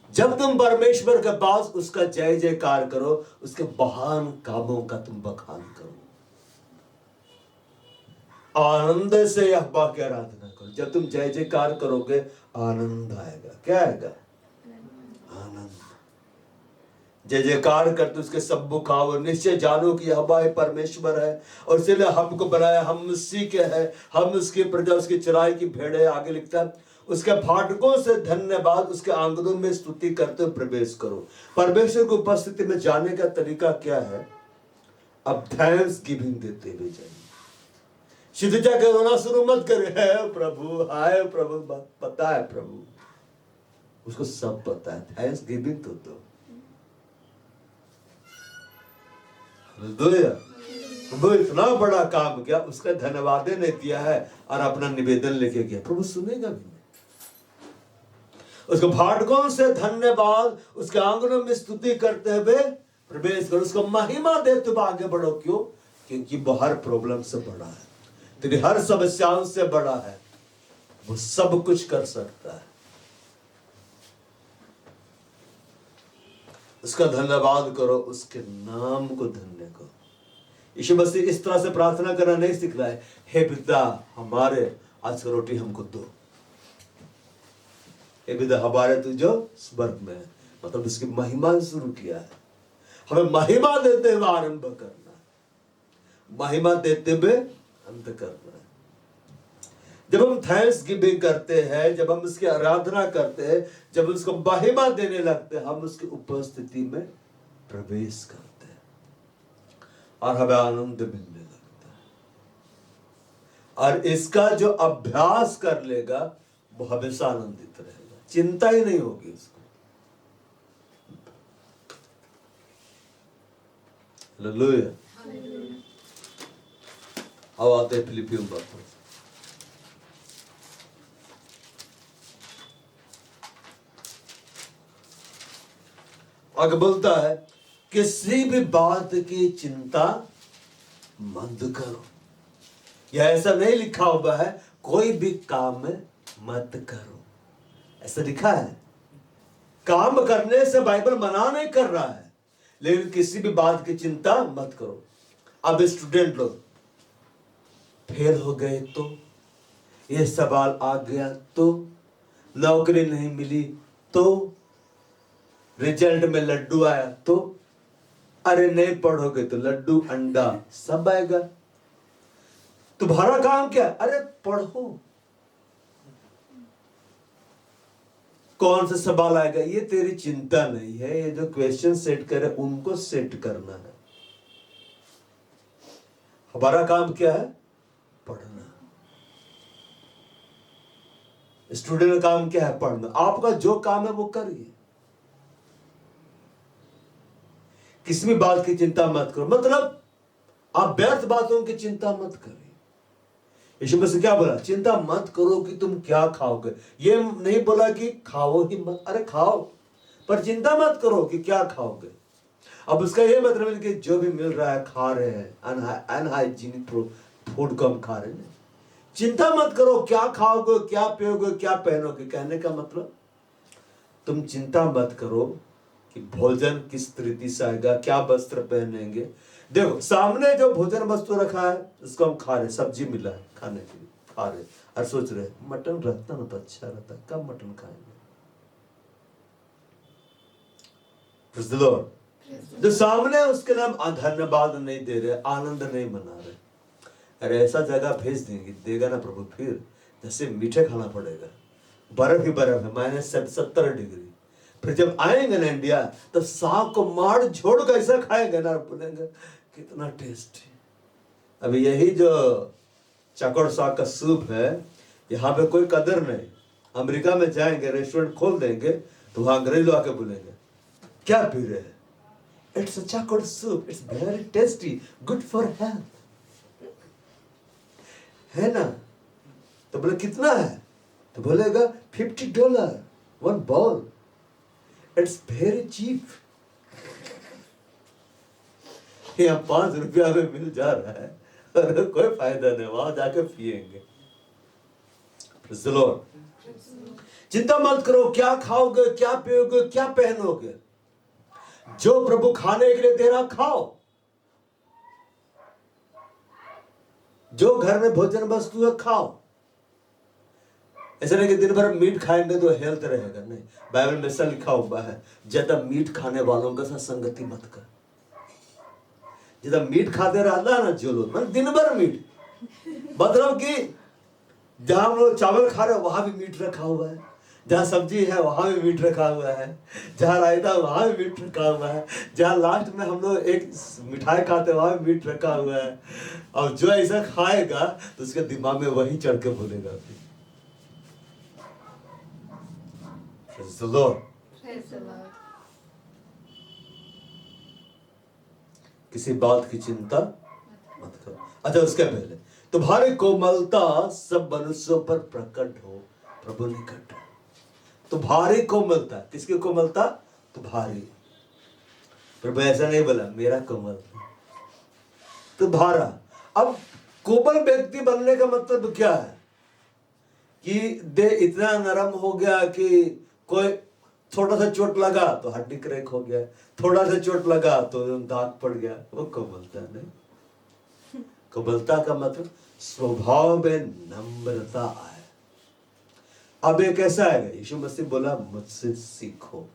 जब तुम परमेश्वर के पास उसका जय जयकार करो, उसके महान कामों का तुम बखान करो, आनंद से यहोवा की आराधना करो। जब तुम जय जयकार करोगे, आनंद आएगा। क्या आएगा? आनंद। जय जयकार करते उसके सब मुखावर निश्चय जानो कि यहोवा परमेश्वर है, और इसलिए हमको बनाया, हम उसी के हैं, हम उसकी प्रजा, उसकी चराई की भेड़ है। आगे लिखता है, उसके फाटकों से धन्यवाद, उसके आंगनों में स्तुति करते हुए प्रवेश करो। परमेश्वर की उपस्थिति में जाने का तरीका क्या है? अब थैंक्स गिविंग देते हुए जाइए। सीधे जाकर रोना शुरू मत करे, है प्रभु, हाय प्रभु। पता है प्रभु, उसको सब पता है। थैंक्स गिविंग तो दो। वो इतना बड़ा काम किया, उसका धन्यवाद ने दिया है और अपना निवेदन लेके गया। प्रभु सुनेगा भी। उसको फाटकों से धन्यवाद, उसके आंगनों में स्तुति करते हुए प्रवेश करो। उसको महिमा दे, तुम आगे बढ़ो। क्यों? क्योंकि वो हर प्रॉब्लम से बड़ा है, तेरी हर समस्याओं से बड़ा है, वो सब कुछ कर सकता है। उसका धन्यवाद करो, उसके नाम को धन्य करो। यीशु मसीह इस तरह से प्रार्थना करना नहीं सीख रहा है, हे पिता हमारे, आज की रोटी हमको दो। हे पिता हमारे, तू जो स्वर्ग में है, मतलब उसकी महिमा शुरू किया है। हमें महिमा देते हुए आरंभ करना है, महिमा देते हुए अंत करना है। जब हम थैंक्स गिविंग करते हैं, जब हम उसकी आराधना करते हैं, जब उसको महिमा देने लगते हैं, हम उसकी उपस्थिति में प्रवेश करते हैं और हमें आनंद मिलने लगता है। और इसका जो अभ्यास कर लेगा, वो हमेशा आनंदित रहेगा, चिंता ही नहीं होगी उसको। हालेलुया। अब आते हैं फिलिपियों पर। आगे बोलता है, किसी भी बात की चिंता मत करो। यह ऐसा नहीं लिखा हुआ है कोई भी काम मत करो, ऐसा लिखा है। काम करने से बाइबल मना नहीं कर रहा है, लेकिन किसी भी बात की चिंता मत करो। अब स्टूडेंट लोग फेल हो गए तो, यह सवाल आ गया तो, नौकरी नहीं मिली तो, रिजल्ट में लड्डू आया तो, अरे नहीं पढ़ोगे तो लड्डू अंडा सब आएगा। तुम्हारा काम क्या? अरे पढ़ो। कौन सा सवाल आएगा ये तेरी चिंता नहीं है। ये जो क्वेश्चन सेट करे उनको सेट करना है। हमारा काम क्या है? पढ़ना। स्टूडेंट का काम क्या है? पढ़ना। आपका जो काम है वो करिए, किसी भी बात की चिंता मत करो। मतलब आप व्यर्थ बातों की चिंता मत करिए। यीशु मसीह क्या बोला? चिंता मत करो कि तुम क्या खाओगे। ये नहीं बोला कि खाओ ही मत, अरे खाओ, पर चिंता मत करो कि क्या खाओगे। अब उसका ये मतलब है कि जो भी मिल रहा है खा रहे हैं, अनहाइजीनिक फूड को हम खा रहे हैं। चिंता मत करो क्या खाओगे, क्या पियोगे, क्या पहनोगे। कहने का मतलब तुम चिंता मत करो कि भोजन किस तरीके से आएगा, क्या वस्त्र पहनेंगे। देखो सामने जो भोजन वस्तु रखा है उसको हम खा रहे, सब्जी मिला है खाने के लिए, खा रहे और सोच रहे मटन रहता ना तो अच्छा रहता, कब मटन खाएंगे। जो सामने उसके नाम धन्यवाद नहीं दे रहे, आनंद नहीं मना रहे। अरे ऐसा जगह भेज देंगे, देगा ना प्रभु, फिर जैसे मीठे खाना पड़ेगा। बर्फ ही बर्फ है, -70 डिग्री। फिर जब आएंगे ना इंडिया तो साग को मार झोड़ कर ऐसा खाएंगे ना, बोलेंगे कितना टेस्टी। अभी यही जो चकोड़ साग का सूप है, यहाँ पे कोई कदर नहीं। अमेरिका में जाएंगे, रेस्टोरेंट खोल देंगे तो वहां अंग्रेज लोग आके बोलेंगे क्या पी रहे हैं? इट्स अ चकोड़ soup, it's very tasty, good for health, है ना। तो बोले कितना है? तो बोलेगा $50 one ball, it's very cheap. यहाँ ₹5 में मिल जा रहा है और कोई फायदा नहीं, वहां जाके पिएंगे। चिंता मत करो क्या खाओगे, क्या पियोगे, क्या पहनोगे। जो प्रभु खाने के लिए दे रहा खाओ। जो घर में भोजन वस्तु है खाओ। ऐसा नहीं कि दिन भर मीट खाएंगे तो हेल्थ रहेगा, नहीं। बाइबल में ऐसा लिखा हुआ है, ज्यादा मीट खाने वालों के साथ संगति मत कर। ज्यादा मीट खाते रहता है ना जो लोग, मतलब दिन भर मीट, मतलब कि जहां हम लोग चावल खा रहे हैं वहां भी मीट रखा हुआ है, जहां सब्जी है वहां भी मीट रखा हुआ है, जहां रायता वहां भी मीट रखा हुआ है, जहां लास्ट में हम लोग एक मिठाई खाते हैं वहां भी मीट रखा हुआ है। और जो ऐसा खाएगा तो उसके दिमाग में वही चढ़ के बोलेगा। Praise the Lord. Praise the Lord. किसी बात की चिंता मत करो। अच्छा उसके पहले तुम्हारी कोमलता सब मनुष्यों पर प्रकट हो, प्रभु निकट। तुम्हारी कोमलता, किसकी कोमलता? तुम्हारी। प्रभु ऐसा नहीं बोला मेरा कोमल, तुम्हारा। अब कोमल व्यक्ति बनने का मतलब क्या है? कि देह इतना नरम हो गया कि कोई थोड़ा सा चोट लगा तो हड्डी क्रैक हो गया, थोड़ा सा चोट लगा तो दाग पड़ गया, वो कोमलता नहीं। कोमलता का मतलब स्वभाव में नम्रता आए। अब एक ऐसा है, यीशु मसीह बोला मुझसे सीखो।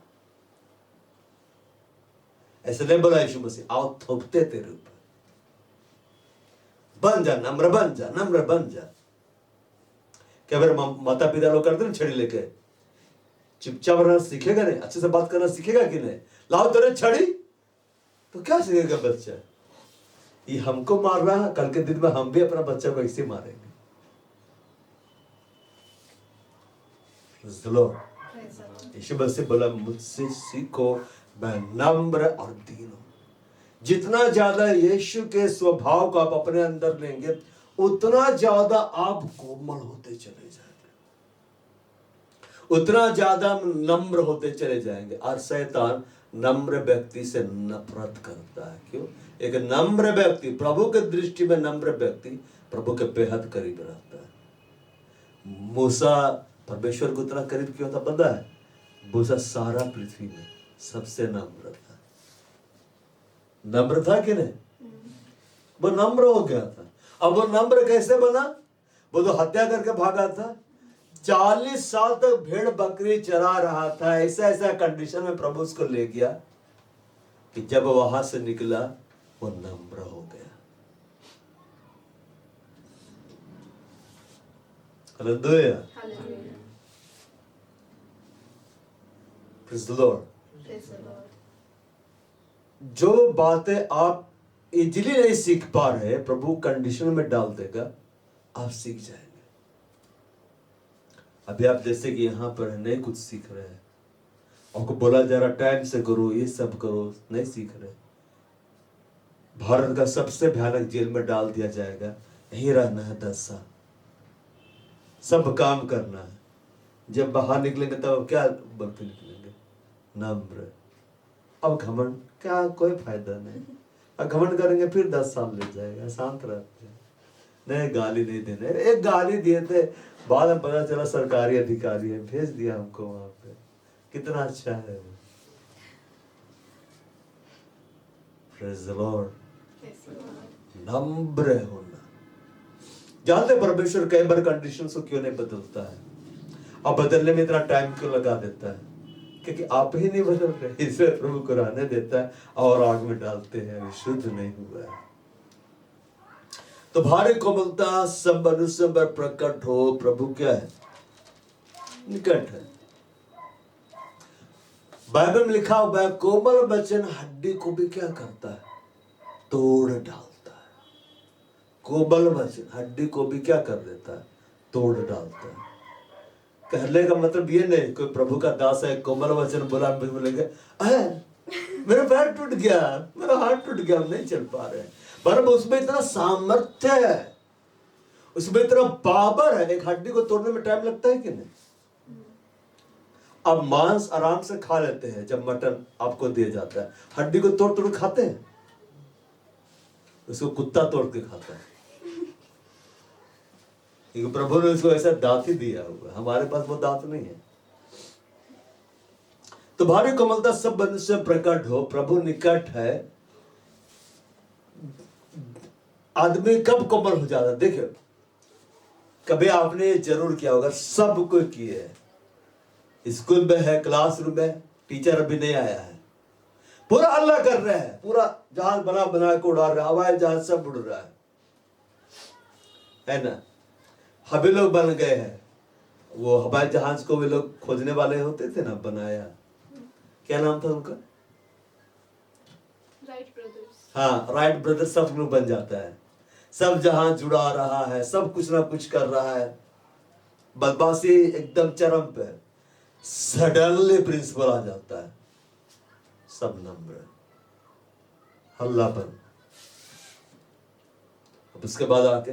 ऐसे नहीं बोला यीशु मसीह आओ थोपते तेरे ऊपर, बन जा नम्र, बन जा नम्र, बन जा। क्या मेरे माता पिता लोग करते ना, छड़ी लेके चुपचाप रहना सीखेगा नहीं, अच्छे से बात करना सीखेगा कि नहीं? लाओ तेरे छड़ी, तो क्या सीखेगा बच्चा? ये हमको मार रहा है, कल के दिन में हम भी अपना बच्चा को ऐसे मारेंगे। यीशु मसीह बोला मुझसे सीखो, मैं नम्र और दीन हूं। जितना ज्यादा यीशु के स्वभाव को आप अपने अंदर लेंगे उतना ज्यादा आप कोमल होते चले जाएंगे, उतना ज्यादा नम्र होते चले जाएंगे। और शैतान नम्र व्यक्ति से नफरत करता है। क्यों? एक नम्र व्यक्ति, प्रभु के दृष्टि में नम्र व्यक्ति प्रभु के बेहद करीब रहता है। मूसा परमेश्वर को उतना करीब क्यों था पता है? मूसा सारा पृथ्वी में सबसे नम्र था। नम्र था कि नहीं? वो नम्र हो गया था। अब वो नम्र कैसे बना? वो तो हत्या करके भागा था, 40 साल तक भेड़ बकरी चरा रहा था। ऐसा ऐसा कंडीशन में प्रभु उसको ले गया कि जब वहां से निकला वो नम्र हो गया। Hallelujah, praise the Lord. जो बातें आप इजीली नहीं सीख पा रहे, प्रभु कंडीशन में डाल देगा, आप सीख जाएंगे। अभी आप जैसे कि यहाँ पर नहीं कुछ सीख रहे हैं, आपको बोला जा रहा टाइम से करो, ये सब करो, नहीं सीख रहे, भारत का सबसे भयानक जेल में डाल दिया जाएगा। यहीं रहना है 10 साल, सब काम करना है। जब बाहर निकलेंगे तब क्या बन के निकलेंगे? नम्र। अब घमंड क्या, कोई फायदा नहीं। अब घमंड करेंगे फिर 10 साल लग जाएगा। शांत रहते हैं, नहीं गाली नहीं देने। एक गाली दिए थे, बाद में पता चला सरकारी अधिकारी है, भेज दिया हमको वहां पे। कितना अच्छा है वो। Praise the Lord। नम्र होना। जानते परमेश्वर कई बार कंडीशन को क्यों नहीं बदलता है, अब बदलने में इतना टाइम क्यों लगा देता है? क्योंकि आप ही नहीं बदल रहे, इसलिए प्रभु को रहने देता है और आग में डालते हैं, अभी शुद्ध नहीं हुआ है। तो भारी कोमलता सब मनुष्य पर प्रकट हो। प्रभु क्या है? निकट है। बाइबल में लिखा हुआ है, कोमल वचन हड्डी को भी क्या करता है? तोड़ डालता है। कोमल वचन हड्डी को भी क्या कर देता है? तोड़ डालता है। कहने का मतलब ये नहीं कोई प्रभु का दास है, कोमल वचन बोला, बोलेंगे मेरा पैर टूट गया, मेरा हाथ टूट गया, हम नहीं चल पा रहे। पर उसमें इतना सामर्थ्य है, उसमें इतना पावर है। एक हड्डी को तोड़ने में टाइम लगता है कि नहीं? अब मांस आराम से खा लेते हैं जब मटन आपको दिया जाता है, हड्डी को तोड़ तोड़ खाते हैं? उसको कुत्ता तोड़ के खाता है, क्योंकि प्रभु ने उसको ऐसा दांत ही दिया हुआ। हमारे पास वो दांत नहीं है। तो भारी कोमलता सब मनुष्य प्रकट हो। प्रभु निकट है। आदमी कब कोमल हो जाता है? देखिए, कभी आपने जरूर किया होगा, सब कोई किए है। स्कूल में है, क्लासरूम में, टीचर अभी नहीं आया है, पूरा हल्ला कर रहे हैं, पूरा जहाज बना बना के उड़ा रहा है, हवाई जहाज सब उड़ रहा है ना? हबे लोग बन गए हैं। वो हवाई जहाज को वे लोग खोजने वाले होते थे ना, बनाया, क्या नाम था उनका? Wright brothers. हाँ, राइट ब्रदर्स। सब लोग बन जाता है, सब जहाज जुड़ा रहा है, सब कुछ ना कुछ कर रहा है, बदमाशी एकदम चरम पे। सडनली प्रिंसिपल आ जाता है, सब नम्र, हल्लापन। अब उसके बाद आके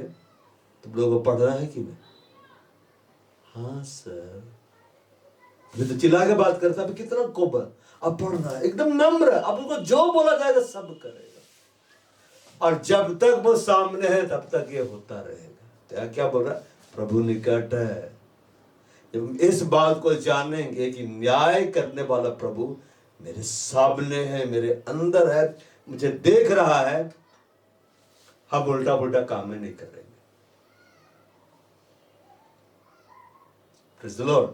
तुम लोगों को पढ़ रहा है कि नहीं? हाँ सर। तो चिल्ला के बात करता है, कितना कोमल। अब पढ़ रहा है, एकदम नम्र। अब उसको जो बोला जाएगा सब करेगा, और जब तक वो सामने है तब तक ये होता रहेगा। क्या बोल रहा है? प्रभु निकट है। जब इस बात को जानेंगे कि न्याय करने वाला प्रभु मेरे सामने है, मेरे अंदर है, मुझे देख रहा है, हम उल्टा पुल्टा काम में नहीं करेंगे। Praise the Lord।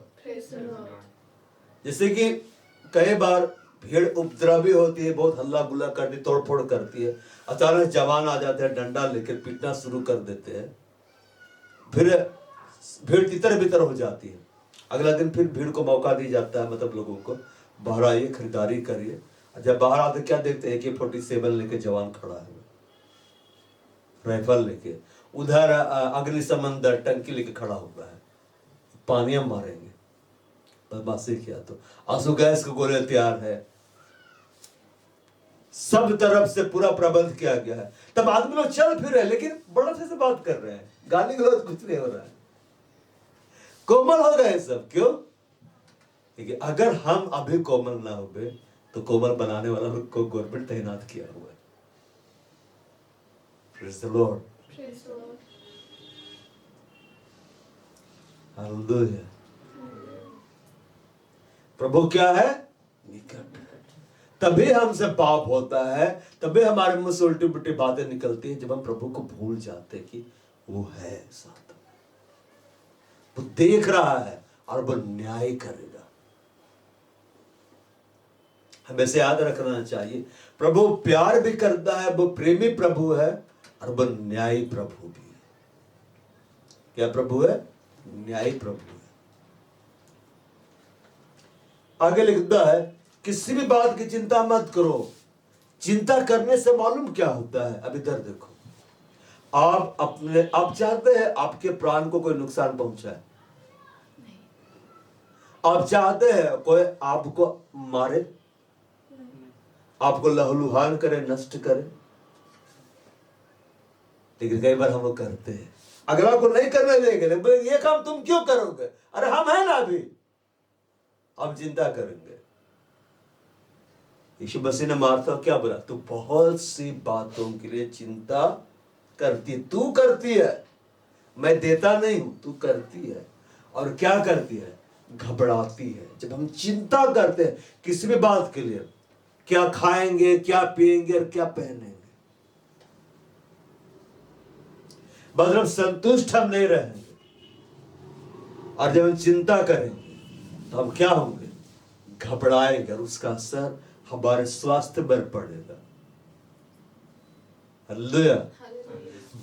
जैसे कि कई बार भीड़ उपद्रवी होती है, बहुत हल्ला गुल्ला करती, तोड़फोड़ करती है, अचानक जवान आ जाते हैं, डंडा लेकर पीटना शुरू कर देते हैं, फिर भीड़ तितर बितर हो जाती है। अगला दिन फिर भीड़ को मौका दी जाता है, मतलब लोगों को बाहर आइए, खरीदारी करिए। जब बाहर आते क्या देखते हैं? AK-47 लेके जवान खड़ा है, राइफल लेके। उधर अग्निशमन टंकी लेके खड़ा हुआ है, पानी हम मारेंगे। बदमाशी किया तो आंसू गैस के गोले तैयार है, सब तरफ से पूरा प्रबंध किया गया है। तब आदमी लोग चल फिर रहे, लेकिन बड़े से बात कर रहे हैं, गाली गलौज कुछ नहीं हो रहा है, कोमल हो गए सब। क्यों? क्योंकि अगर हम अभी कोमल ना हो गए तो कोमल बनाने वाला को गवर्नमेंट तैनात किया हुआ है। Praise the Lord। हालेलुया। प्रभु क्या है? निकट। तभी हमसे पाप होता है, तभी हमारे मुंह से उल्टी पुल्टी बातें निकलती हैं, जब हम प्रभु को भूल जाते हैं कि वो है साथ में, वो देख रहा है और वो न्याय करेगा। हमें से याद रखना चाहिए, प्रभु प्यार भी करता है, वो प्रेमी प्रभु है, और वो न्यायी प्रभु भी है। क्या प्रभु है? न्यायी प्रभु है। आगे लिखता है, किसी भी बात की चिंता मत करो, चिंता करने से मालूम क्या होता है? अब इधर देखो, आप चाहते हैं आपके प्राण को कोई नुकसान पहुंचाए? आप चाहते हैं कोई आपको मारे, आपको लहूलुहान करे, नष्ट करे? लेकिन कई बार हम वो करते हैं। अगला को नहीं करने देंगे, ये काम तुम क्यों करोगे? अरे हम हैं ना अभी, हम चिंता करेंगे। यीशु मसीह ने मार्था क्या बोला? तू बहुत सी बातों के लिए चिंता करती, तू करती है, मैं देता नहीं हूं, तू करती है। और क्या करती है? घबराती है। जब हम चिंता करते हैं किसी भी बात के लिए, क्या खाएंगे, क्या पिएंगे और क्या पहनेंगे, मतलब संतुष्ट हम नहीं रहेंगे। और जब हम चिंता करेंगे तो हम क्या होंगे? घबराएंगे, और उसका असर हमारे स्वास्थ्य पर पड़ेगा। Hallelujah.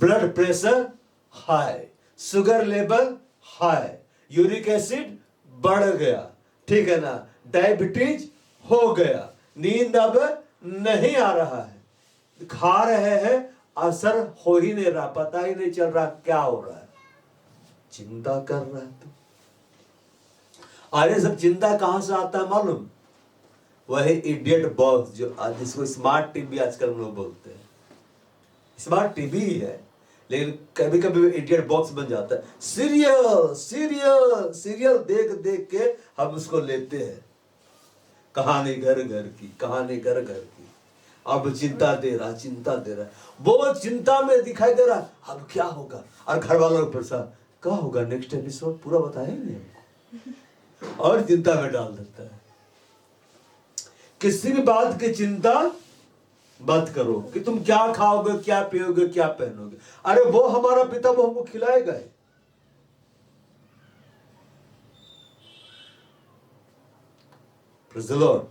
Blood pressure high, sugar level high, uric acid बढ़ गया, ठीक है ना, डायबिटीज हो गया, नींद अब नहीं आ रहा है, खा रहे हैं असर हो ही नहीं रहा, पता ही नहीं चल रहा क्या हो रहा है, चिंता कर रहा है। तो अरे सब चिंता कहां से आता है मालूम? वही इडियट बॉक्स जो जिसको स्मार्ट टीवी आजकल हम लोग बोलते हैं। स्मार्ट टीवी ही है, लेकिन कभी कभी इडियट बॉक्स बन जाता है। सीरियल सीरियल सीरियल देख देख के हम उसको लेते हैं। कहानी घर घर की, कहानी घर घर की। अब चिंता दे रहा, चिंता दे रहा, वो चिंता में दिखाई दे रहा अब क्या होगा। और घर वालों को परेशान, क्या होगा नेक्स्ट एपिसोड पूरा बताएंगे हमको, और चिंता में डाल देता है। किसी भी बात की चिंता मत करो कि तुम क्या खाओगे, क्या पियोगे, क्या पहनोगे। अरे वो हमारा पिता, वो हमको खिलाएगा ही। Praise the Lord।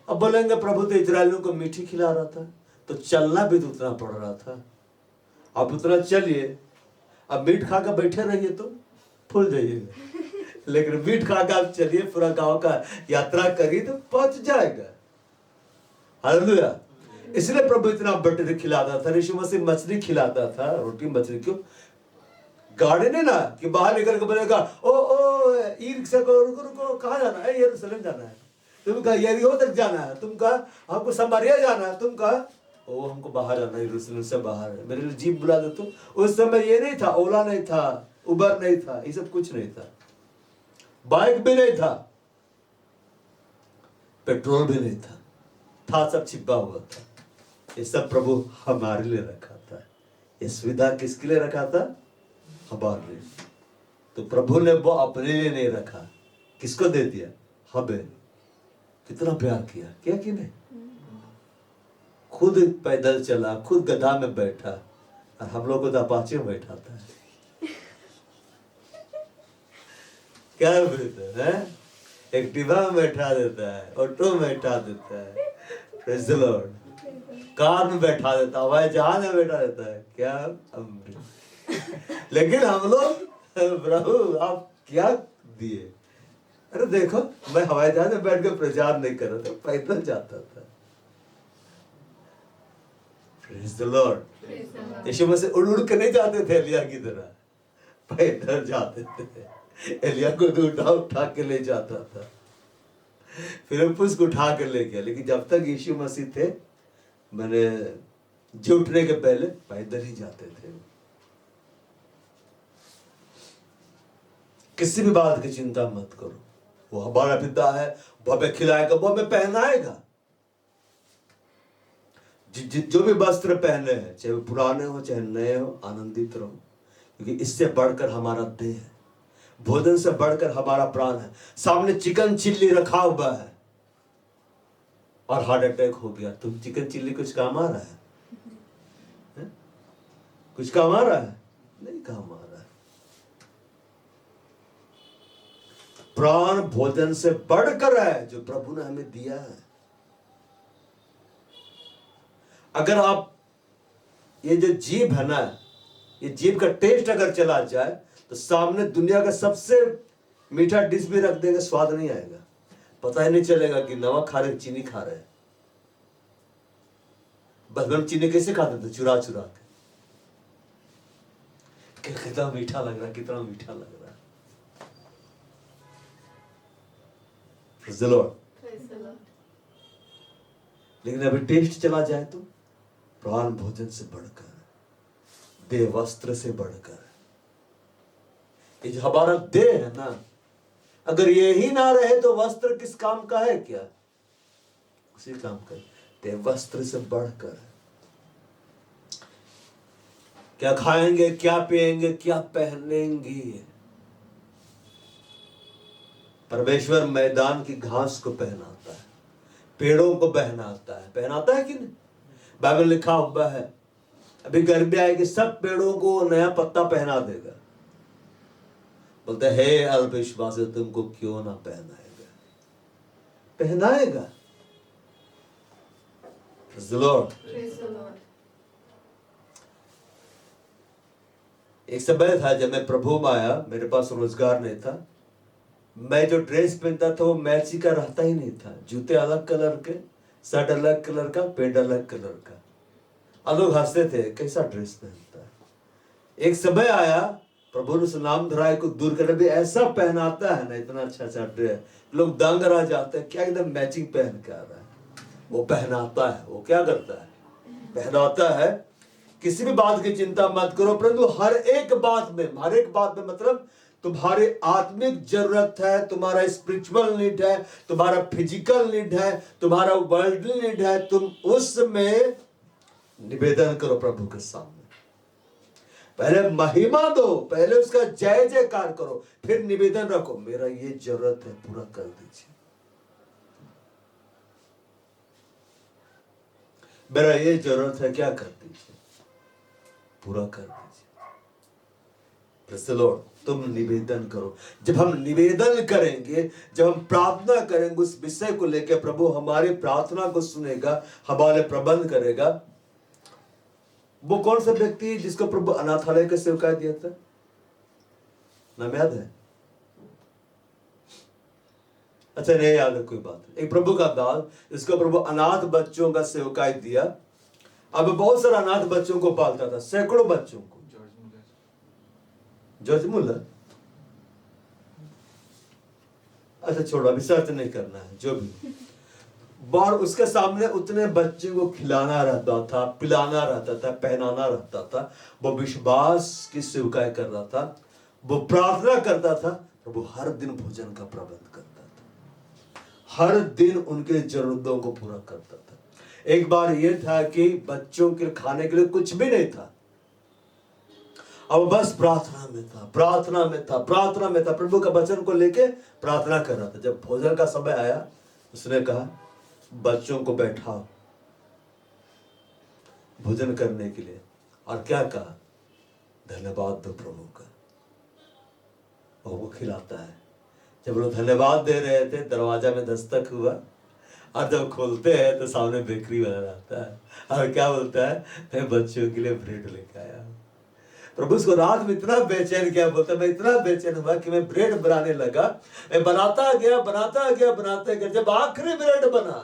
अब बोलेंगे प्रभु तो इजरायलियों को मीठी खिला रहा था, तो चलना भी तो उतना पड़ रहा था। आप उतना चलिए, अब मीठ खा कर बैठे रहिए तो फूल जाइएगा, लेकिन मीठ खा कर आप चलिए, पूरा गांव का यात्रा करिए तो पहुंच जाएगा। हालेलुया। इसलिए प्रभु इतना बटर खिलाता था। यीशु मसीह मछली खिलाता था, रोटी मछली। क्यों? गाड़ी नहीं ना कि बाहर निकल के बोलेगा ओ ई रिक्शा को, रुको रुको, कहाँ जाना है? यरूशलेम जाना है। तुम कहा यरीहो तक जाना है, तुम कहा हमको समारिया जाना है, तुम कहा ओ हमको बाहर जाना है, यरूशलेम से बाहर है, मेरे लिए जीप बुला दे। तो उस समय ये नहीं था, ओला नहीं था, उबर नहीं था, ये सब कुछ नहीं था, बाइक भी नहीं था, पेट्रोल भी नहीं था सब छिपा हुआ था। ये सब प्रभु हमारे लिए रखा था। ये सुविधा किसके लिए रखा था? हमारे लिए। तो प्रभु ने वो अपने लिए नहीं रखा, किसको दे दिया? हमें। कितना प्यार किया, क्या कि नहीं? खुद पैदल चला, खुद गधा में बैठा, और हम लोग को तो अपाचे में बैठाता है। क्या बेहतर है? एक्टिवा में बैठा देता है, ऑटो में बैठा देता है, प्रेज़ द लॉर्ड, कार में बैठा देता है, हवाई जहाज में बैठा देता है। क्या लेकिन हम लोग, प्रभु आप क्या दिए? अरे देखो, मैं हवाई जहाज में बैठ कर प्रचार नहीं कर रहा था, पैदल जाता था। Praise the Lord. Yeshu Masih उड़ उड़ के नहीं जाते थे एलिया की तरह, पैदल जाते थे। एलिया को तो उठा उठा के ले जाता था, फिर उसको उठा के ले गया। लेकिन जब तक यीशु मसीह थे, मैंने जो उठने के पहले पैदल ही जाते थे। किसी भी बात की चिंता मत करो, वो हमारा पिता है, वो हमें खिलाएगा, वो हमें पहनाएगा। जो भी वस्त्र पहने हैं, चाहे वो पुराने हो चाहे नए हो, आनंदित रहो, क्योंकि इससे बढ़कर हमारा देह है, भोजन से बढ़कर हमारा प्राण है। सामने चिकन चिल्ली रखा हुआ है और हार्ट अटैक हो गया, तुम चिकन चिल्ली कुछ काम आ रहा है? कुछ काम आ रहा है? नहीं काम आ रहा है। प्राण भोजन से बढ़कर है जो प्रभु ने हमें दिया है। अगर आप ये जो जीभ है ना, ये जीभ का टेस्ट अगर चला जाए तो सामने दुनिया का सबसे मीठा डिश भी रख देंगे, स्वाद नहीं आएगा, पता ही नहीं चलेगा कि नमक खा रहे चीनी खा रहे हैं। बचपन में चीनी कैसे खाते थे? चुरा चुरा के। कितना मीठा लग रहा है, कितना मीठा लग रहा है। Praise the Lord. लेकिन अभी टेस्ट चला जाए तो प्राण भोजन से बढ़कर, देह वस्त्र से बढ़कर, ये जो हमारा देह है ना, अगर ये ही ना रहे तो वस्त्र किस काम का है? क्या उसी काम का। देह वस्त्र से बढ़कर, क्या खाएंगे, क्या पिएंगे, क्या पहनेंगे? परमेश्वर मैदान की घास को पहनाता है, पेड़ों को पहनाता है कि नहीं? बाइबल लिखा हुआ है अभी गर्मी आएगी, सब पेड़ों को नया पत्ता पहना देगा। बोलते हे अल्पविश्वासी, तुमको क्यों ना पहनाएगा? पहनाएगा। Praise the Lord. एक समय था जब मैं प्रभु में आया, मेरे पास रोजगार नहीं था। मैं जो ड्रेस पहनता था वो मैची का रहता ही नहीं था। जूते अलग कलर के, शर्ट अलग कलर का, पेंट अलग कलर का। और लोग हंसते थे, कैसा ड्रेस पहनता है। एक समय आया, प्रभु ने नाम धराए को दूर कर भी ऐसा पहनाता है ना, इतना अच्छा अच्छा ड्रेस, लोग दंग रह जाते हैं, क्या एकदम मैचिंग पहन के आ रहा है। वो पहनाता है, वो क्या करता है? पहनाता है। किसी भी बात की चिंता मत करो, परंतु हर एक बात में मतलब तुम्हारी आत्मिक जरूरत है, तुम्हारा स्पिरिचुअल नीड है, तुम्हारा फिजिकल नीड है, तुम्हारा वर्ल्डली नीड है, तुम उसमें निवेदन करो प्रभु के सामने। पहले महिमा दो, पहले उसका जय जयकार करो, फिर निवेदन रखो, मेरा ये जरूरत है, पूरा कर दीजिए। मेरा ये जरूरत है, क्या कर दीजिए, पूरा कर दीजिए। Praise the Lord. तुम निवेदन करो। जब हम निवेदन करेंगे, जब हम प्रार्थना करेंगे उस विषय को लेकर, प्रभु हमारी प्रार्थना को सुनेगा, हमारे प्रबंध करेगा। वो कौन सा व्यक्ति है जिसको प्रभु अनाथालय का सेवकाई दिया था? नाम याद है? अच्छा नहीं याद है, कोई बात नहीं। एक प्रभु का दास, इसको प्रभु अनाथ बच्चों का सेवकाई दिया। अब बहुत सारे अनाथ बच्चों को पालता था, सैकड़ों बच्चों को। जॉर्ज मुलर, अच्छा छोड़ो, अभी सर्च नहीं करना है, जो भी। बार उसके सामने उतने बच्चे को खिलाना रहता था, पिलाना रहता था, पहनाना रहता था। वो विश्वास की सेवकाई कर रहा था, वो प्रार्थना करता था। प्रभु हर दिन भोजन का प्रबंध करता था, हर दिन उनके जरूरतों को पूरा करता था। एक बार यह था कि बच्चों के खाने के लिए कुछ भी नहीं था, अब बस प्रार्थना में था, प्रार्थना में था, प्रार्थना में था, प्रभु का वचन को लेके प्रार्थना कर रहा था। जब भोजन का समय आया, उसने कहा बच्चों को बैठाओ भोजन करने के लिए, और क्या कहा? धन्यवाद दो प्रभु का, और वो खिलाता है। जब लोग धन्यवाद दे रहे थे, दरवाजा में दस्तक हुआ, और जब खोलते हैं तो सामने बेकरी वाला रहता है, और क्या बोलता है? मैं बच्चों के लिए ब्रेड लेकर आया हूं। प्रभु उसको रात में इतना बेचैन किया, बोलता मैं इतना बेचैन हुआ कि मैं ब्रेड बनाने लगा। मैं बनाता गया, जब आखिरी ब्रेड बना,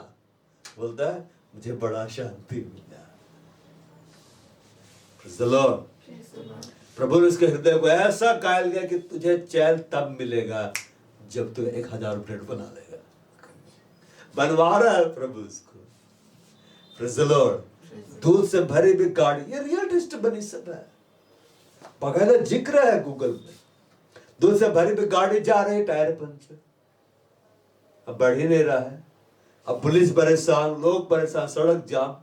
बोलता है मुझे बड़ा शांति मिला। Praise the Lord. प्रभु ने उसके हृदय को ऐसा कायल गया कि तुझे चैन तब मिलेगा जब तू 1000 ब्रेड बना लेगा। बनवा रहा है प्रभु उसको। Praise the Lord. दूध से भरी भी गाड़ी, ये रियल टेस्टिमनी सब है, बकायदा जिक्र है गूगल में। दूध से भरी भी गाड़ी जा रही, टायर पंचर, अब बढ़ ही नहीं रहा है। अब पुलिस परेशान, लोग परेशान, सड़क जाम।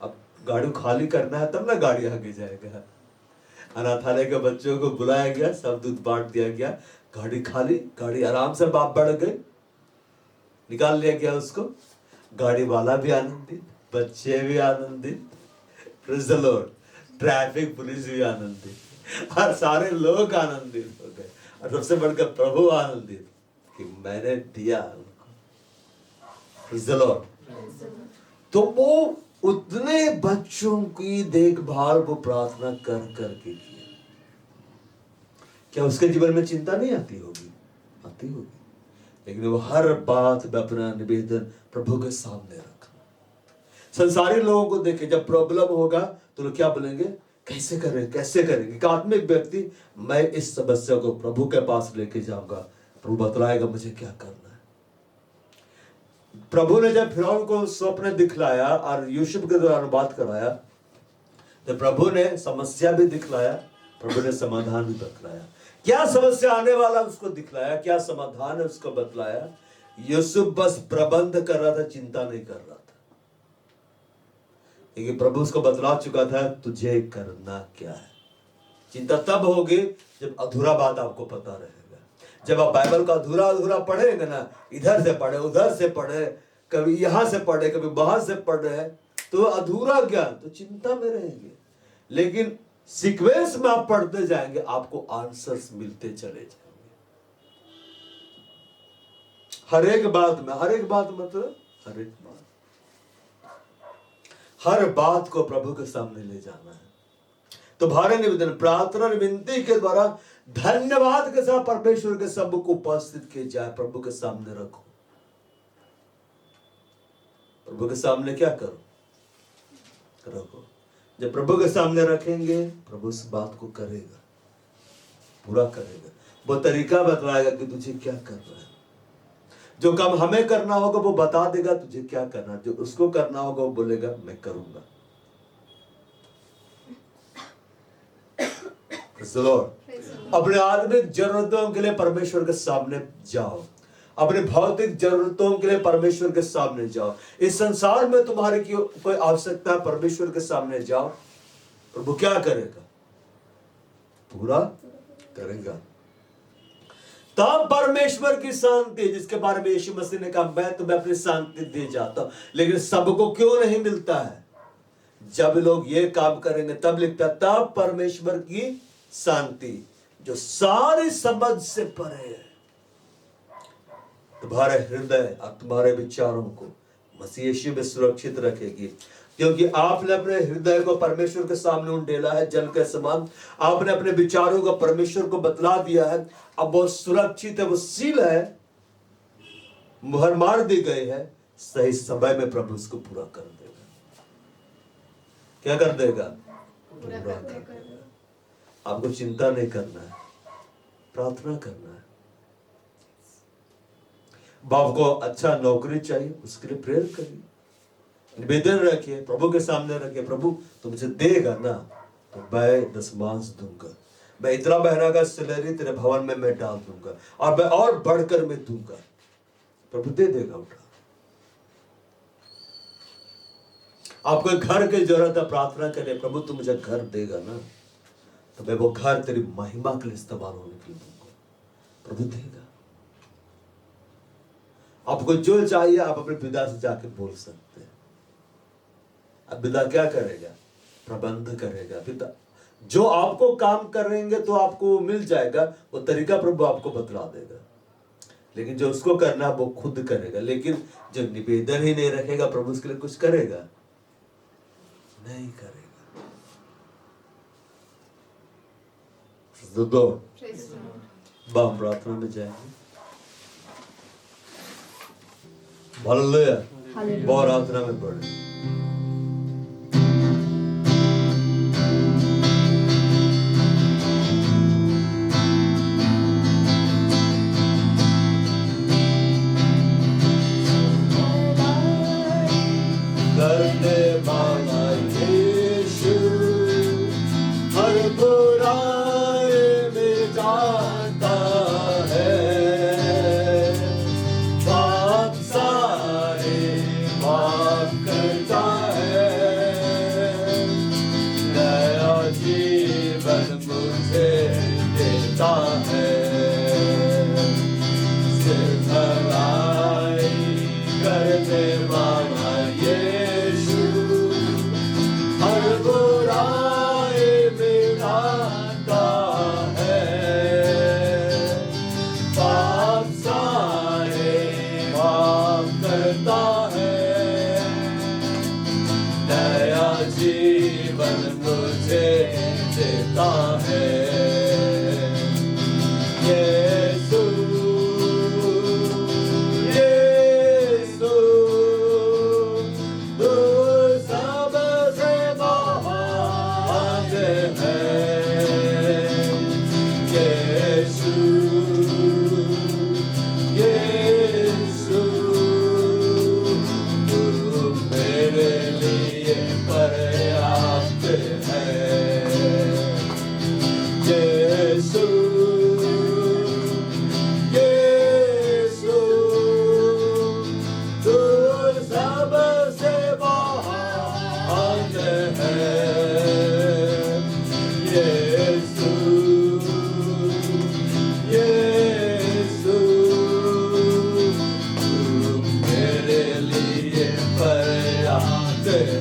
अब गाड़ी खाली करना है तब ना गाड़ी आगे जाएगा। अनाथालय के बच्चों को बुलाया गया, सब दूध बांट दिया गया, गाड़ी खाली, गाड़ी आराम से बाप बढ़ गई, निकाल लिया गया उसको। गाड़ी वाला भी आनंदित, बच्चे भी आनंदित, praise the Lord, traffic police भी आनंदित, और सारे लोग आनंदित हो गए। और सबसे बढ़कर प्रभु आनंदित कि मैंने दिया उनको। Praise the Lord. तो वो उतने बच्चों की देखभाल वो प्रार्थना कर करके किया। क्या उसके जीवन में चिंता नहीं आती होगी? आती होगी, लेकिन वो हर बात में अपना निवेदन प्रभु के सामने रखा। संसारी लोगों को देखे, जब प्रॉब्लम होगा तो लोग क्या बोलेंगे, कैसे करें, कैसे करेंगे। एक आत्मिक व्यक्ति, मैं इस समस्या को प्रभु के पास लेके जाऊंगा, प्रभु बतलाएगा मुझे क्या करना है। प्रभु ने जब फिरौन को स्वप्न दिखलाया और यूसुफ के द्वारा बात कराया, तो प्रभु ने समस्या भी दिखलाया, प्रभु ने समाधान भी बतलाया। क्या समस्या आने वाला उसको दिखलाया, क्या समाधान है उसको बतलाया। यूसुफ बस प्रबंध कर रहा था, चिंता नहीं कर रहा था, लेकिन प्रभु उसको बतला चुका था तुझे करना क्या है। चिंता तब होगी जब अधूरा बात आपको पता रहेगा। जब आप बाइबल का अधूरा अधूरा पढ़ेंगे ना, इधर से पढ़े उधर से पढ़े, कभी यहां से पढ़े कभी वहां से पढ़े, तो अधूरा ज्ञान, तो चिंता में रहेंगे। लेकिन सीक्वेंस में आप पढ़ते जाएंगे, आपको आंसर्स मिलते चले जाएंगे। हर एक बात में, हर एक बात मतलब हर एक बात, हर बात को प्रभु के सामने ले जाना है। तो भारे निवेदन, प्रार्थना और विनती के द्वारा धन्यवाद के साथ परमेश्वर के सब को उपस्थित किया जाए, प्रभु के सामने रखो। प्रभु के सामने क्या करो, रखो। जब प्रभु के सामने रखेंगे, प्रभु इस बात को करेगा, पूरा करेगा। वो तरीका बतलाएगा कि तुझे क्या करना है। जो काम हमें करना होगा वो बता देगा तुझे क्या करना है, जो उसको करना होगा वो बोलेगा मैं करूंगा। अपने आत्मिक जरूरतों के लिए परमेश्वर के सामने जाओ, अपने भौतिक जरूरतों के लिए परमेश्वर के सामने जाओ। इस संसार में तुम्हारी कोई आवश्यकता है, परमेश्वर के सामने जाओ, प्रभु क्या करेगा, पूरा करेगा। तब परमेश्वर की शांति, जिसके बारे में यीशु मसीह ने कहा मैं तुम्हें अपनी शांति दे जाता हूं, लेकिन सबको क्यों नहीं मिलता है। जब लोग ये काम करेंगे तब लिखता, तब परमेश्वर की शांति जो सारी समझ से परे है, तुम्हारे हृदय और तुम्हारे विचारों को मसीह यीशु में सुरक्षित रखेगी। क्योंकि आपने अपने हृदय को परमेश्वर के सामने उंडेला है जल के समान। आपने अपने विचारों को परमेश्वर को बतला दिया है। अब वो सुरक्षित है, वो सील है, मुहर मार दी गई है। सही समय में प्रभु उसको पूरा कर देगा। क्या कर देगा, पूरा कर देगा। आपको चिंता नहीं करना है, प्रार्थना करना है। बाप को अच्छा नौकरी चाहिए, उसके लिए प्रेयर करिए, निवेदन रखिए, प्रभु के सामने रखिए। प्रभु तुमसे देगा ना तो मैं दशमांश दूंगा, मैं इतना महीना का सैलरी तेरे भवन में मैं डाल दूंगा और मैं और बढ़कर मैं दूंगा। प्रभु दे देगा। उठा, आपको घर की जरूरत है, प्रार्थना करिए, प्रभु तुम मुझे घर देगा ना तो मैं वो घर तेरी महिमा के लिए इस्तेमाल होने के लिए दूंगा। प्रभु देगा। आपको जो चाहिए आप अपने पिता से जाकर बोल सकते हैं। अब पिता क्या करेगा, प्रबंध करेगा। पिता जो आपको काम करेंगे तो आपको मिल जाएगा, वो तरीका प्रभु आपको बतला देगा। लेकिन जो उसको करना वो खुद करेगा। लेकिन जो निवेदन ही नहीं रखेगा, प्रभु उसके लिए कुछ करेगा नहीं करेगा। दो बाम प्रार्थना में जाएंगे। हालेलुया, बहुत प्रार्थना में पढ़े।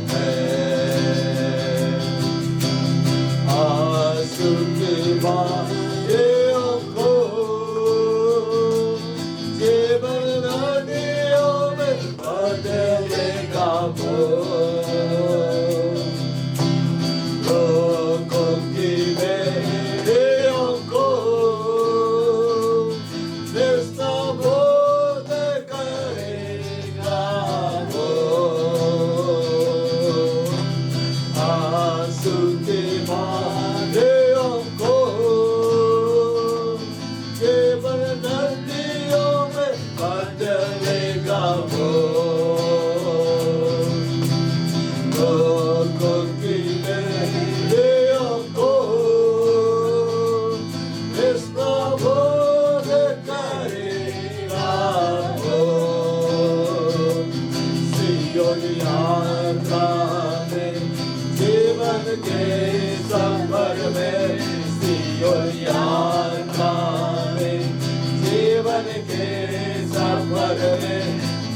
हैं। आंसू की बारियों को जीवन नदियों में बदलेगा वो। लोगों की बेड़ियों को निस्तबोध करेगा वो। आंसू की बारियों को केवल नदियों में बदलेगा वो। लोगों की बेड़ियों को निस्तबोध करेगा वो। सियोन यात्रा में जीवन के सफर में, सियोन यात्रा में जीवन के सफर में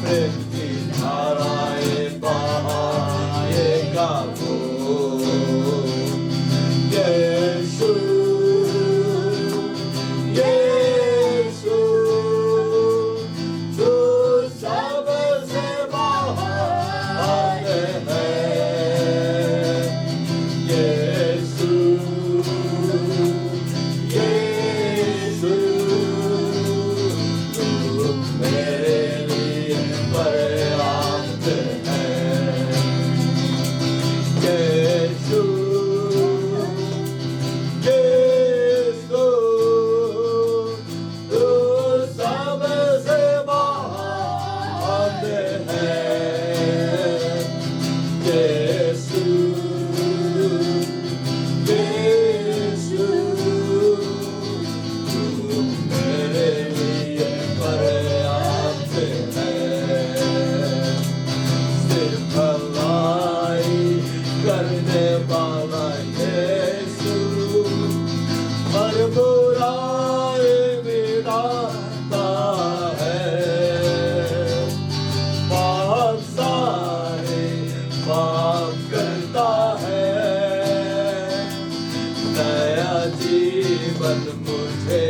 प्रेम की धाराएं बहाएगा वो। यीशु यीशु जो सबसे महान है। यीशु यीशु तू मेरे लिए पर्याप्त है। यीशु यीशु तू सबसे महान है। यीशु यीशु तू मेरे लिए पर्याप्त है। सिर्फ भलाई करने वाला यीशु हर बुराई मिटाता है। पाप सारे माफ करता है। नया जीवन मुझे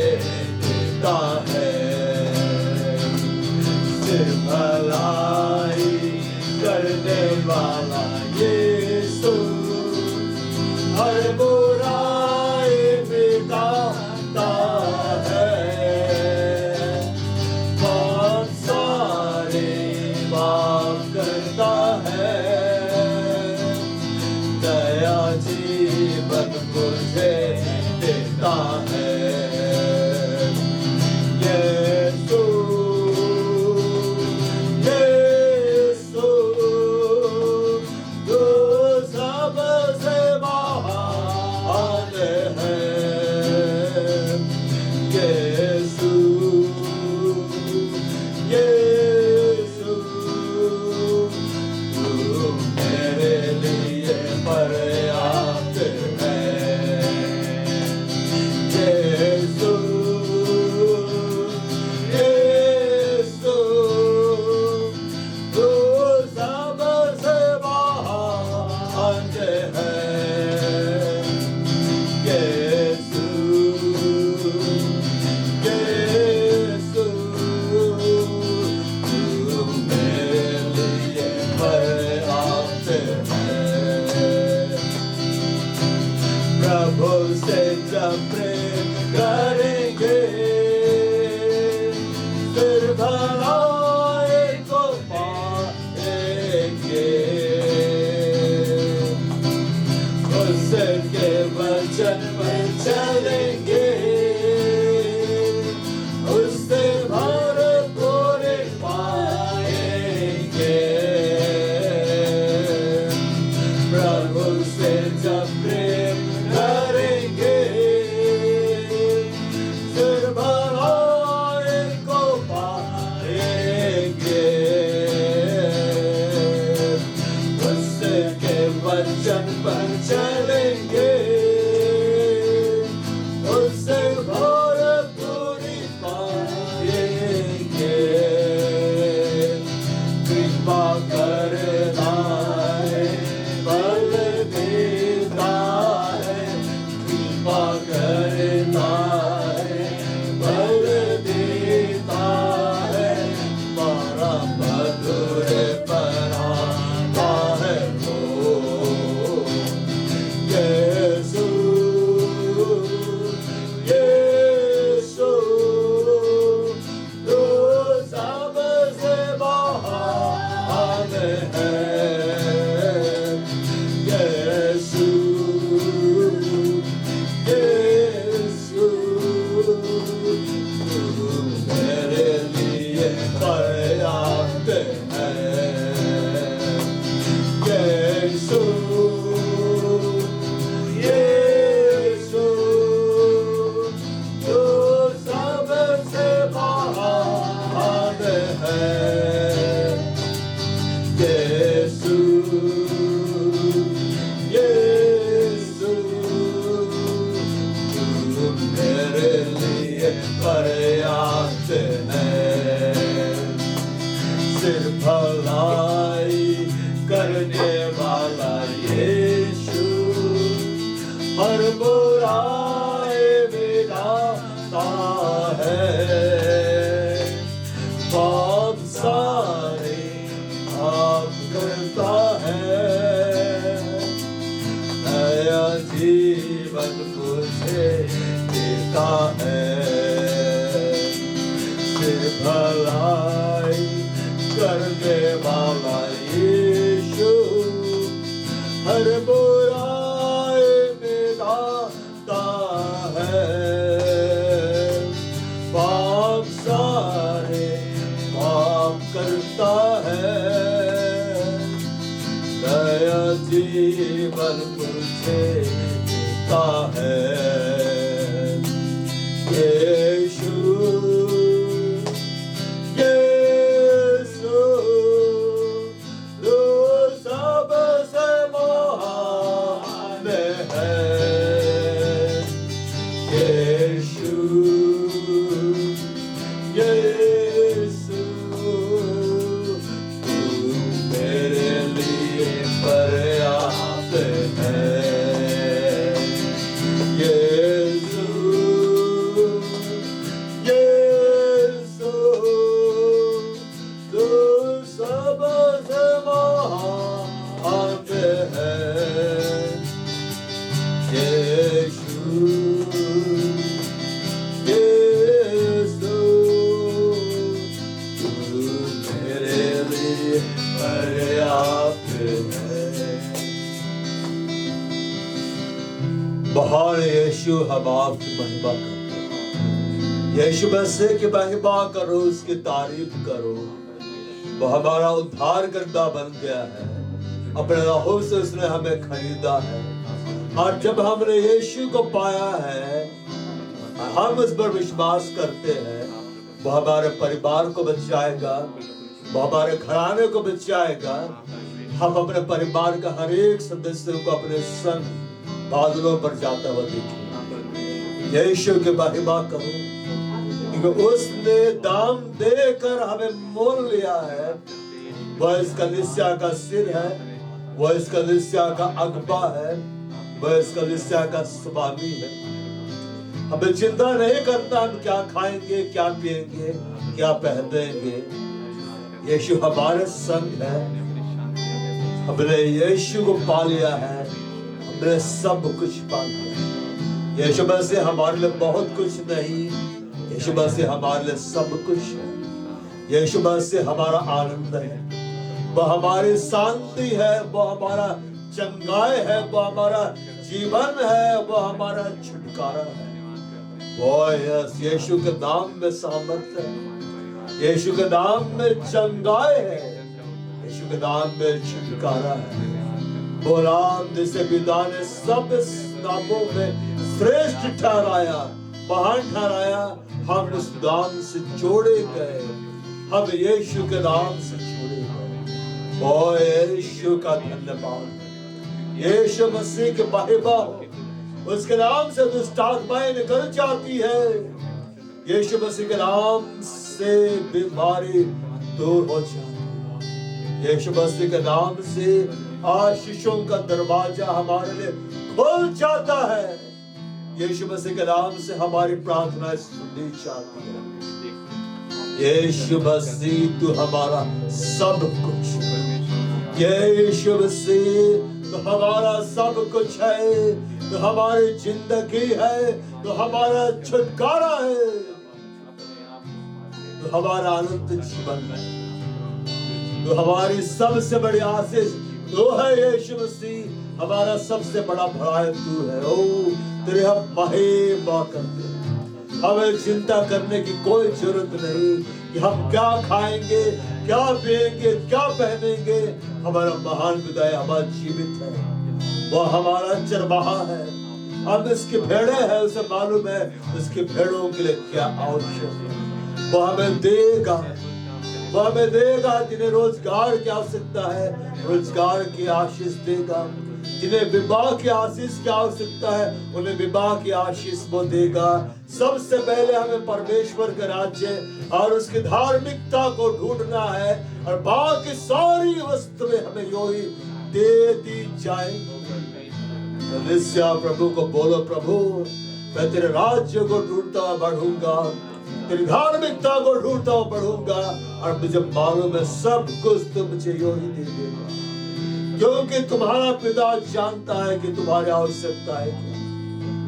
देता है। सिर्फ भलाई करने वाला यीशु हर बुराई मिटाता है। पाप सारे माफ करता है। नया जीवन मुझे देता है। यीशु यीशु तू सबसे महान है। यीशु यीशु तू मेरे लिए पर्याप्त है। यीशु यीशु तू सबसे महान है। यीशु यीशु तू मेरे लिए पर्याप्त है। प्रभु से जब प्रेम करेंगे फिर भलाई को पाएंगे। उसके वचन पर चलेंगे उससे भरपूर पाएंगे। प्रभु से जब प्रेम करेंगे है, नया जीवन मुझे देता है। सिर्फ भलाई करने वाला यीशु हर बुराई मिटाता है, पाप सारे माफ करता है, नया जीवन मुझे देता है। यीशु यीशु जो सबसे महान है, यीशु यीशु तू मेरे लिए पर्याप्त है। यीशु यीशु तू सबसे महान है, यीशु यीशु तू मेरे लिए पर्याप्त है। महान यीशु, हम आपकी महिमा करते हैं। यीशु मसीह की महिमा करो, उसकी तारीफ करो। वो हमारा उद्धार करता बन गया है, अपने लहू से उसने हमें खरीदा है। और जब हमने यीशु को पाया है, हम उस पर विश्वास करते हैं, वो हमारे परिवार को बचाएगा, वो हमारे घराने को बचाएगा। हम अपने परिवार का हर एक सदस्य को अपने संग बादलों पर जाता हुआ देखेंगे। यीशु की महिमा करो, क्योंकि उसने दाम देकर हमें मोल लिया है। वह इस कलीसिया का सिर है, वह इस कलीसिया का अगबा है, वह इस कलीसिया का स्वामी है। हमें चिंता नहीं करता हम क्या खाएंगे, क्या पिएंगे, क्या पहनेंगे। यीशु हमारे संग है, हमने यीशु को पा लिया है, हमने सब कुछ पा लिया। यीशु मसीह हमारे लिए बहुत कुछ नहीं, यीशु मसीह हमारे लिए सब कुछ है। यीशु मसीह हमारा आनंद है, वह हमारी शांति है, वह हमारा चंगाई है, वह हमारा जीवन है, वह हमारा छुटकारा है। वो यीशु के नाम में सामर्थ्य है, यीशु के नाम में चंगाई है, यीशु के नाम में छुटकारा है। वो नाम जिसे पिता ने सब नामों में श्रेष्ठ ठहराया, महान ठहराया, हम उस नाम से जोड़े गए, हम यीशु के नाम से जोड़े गए। वो यीशु का धन्यवाद, यीशु मसीह के महिमा हो। उसके नाम से दुष्ट आत्माएं निकल जाती है, यीशु मसीह के नाम से बीमारी दूर हो जाती है, यीशु मसीह के नाम से आशीषों का दरवाजा हमारे लिए खुल जाता है, यीशु मसीह के नाम से हमारी प्रार्थनाएं सुनी जाती है। यीशु मसीह तू हमारा सब कुछ, यीशु मसीह तो हमारा सब कुछ है, तो हमारी जिंदगी है, तो हमारा छुटकारा है, तो हमारा अनंत जीवन है, तो हमारी सबसे बड़ी आशीष तो है यीशु मसीह, हमारा सबसे बड़ा भलाई तू है। ओ तेरे हम महिमा करते हैं, हमें चिंता करने की कोई जरूरत नहीं कि हम क्या खाएंगे, क्या पिएंगे, क्या पहनेंगे। हमारा महान पिता हमारा जीवित है, वह हमारा चरवाहा है, हम इसके भेड़े हैं, उसे मालूम है उसके भेड़ों के लिए क्या आवश्यक है। वह हमें देगा, वह हमें देगा। जिन्हें रोजगार की आवश्यकता है, रोजगार की आशीष देगा। जिन्हें विवाह की आशीष की आवश्यकता है, उन्हें विवाह की आशीष वो देगा। सबसे पहले हमें परमेश्वर के राज्य और उसकी धार्मिकता को ढूंढना है, और बाकी सारी वस्तुएं हमें यूं ही दे दी जाएंगी। कलीसिया प्रभु को बोलो, प्रभु मैं तेरे राज्य को ढूंढता हुआ बढ़ूंगा, तेरी धार्मिकता को ढूंढता हुआ बढ़ूंगा, और मुझे मालूम है सब कुछ तो मुझे यूं ही दे देगा। क्योंकि तुम्हारा पिता जानता है कि तुम्हारी आवश्यकता है क्या।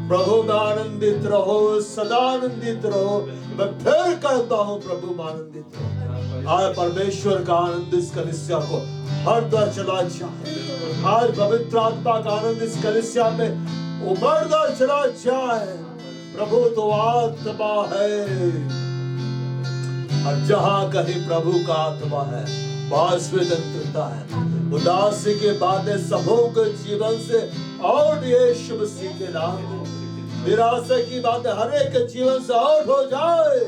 प्रभु में आनंदित रहो, सदा आनंदित रहो। मैं फिर कहता हूँ प्रभु में आनंदित रहो। आज परमेश्वर का आनंद इस कलीसिया को हर द्वार चला जाए। आज पवित्र आत्मा का आनंद इस कलीसिया में उमड़ता चला जाए। प्रभु तो आत्मा है, और जहां कहीं प्रभु का आत्मा है वहां स्वतंत्रता है। उदासी की बातें सबों के जीवन से और यीशु मसीह के नाम। निराशा की बातें हर एक के जीवन से आउट हो जाए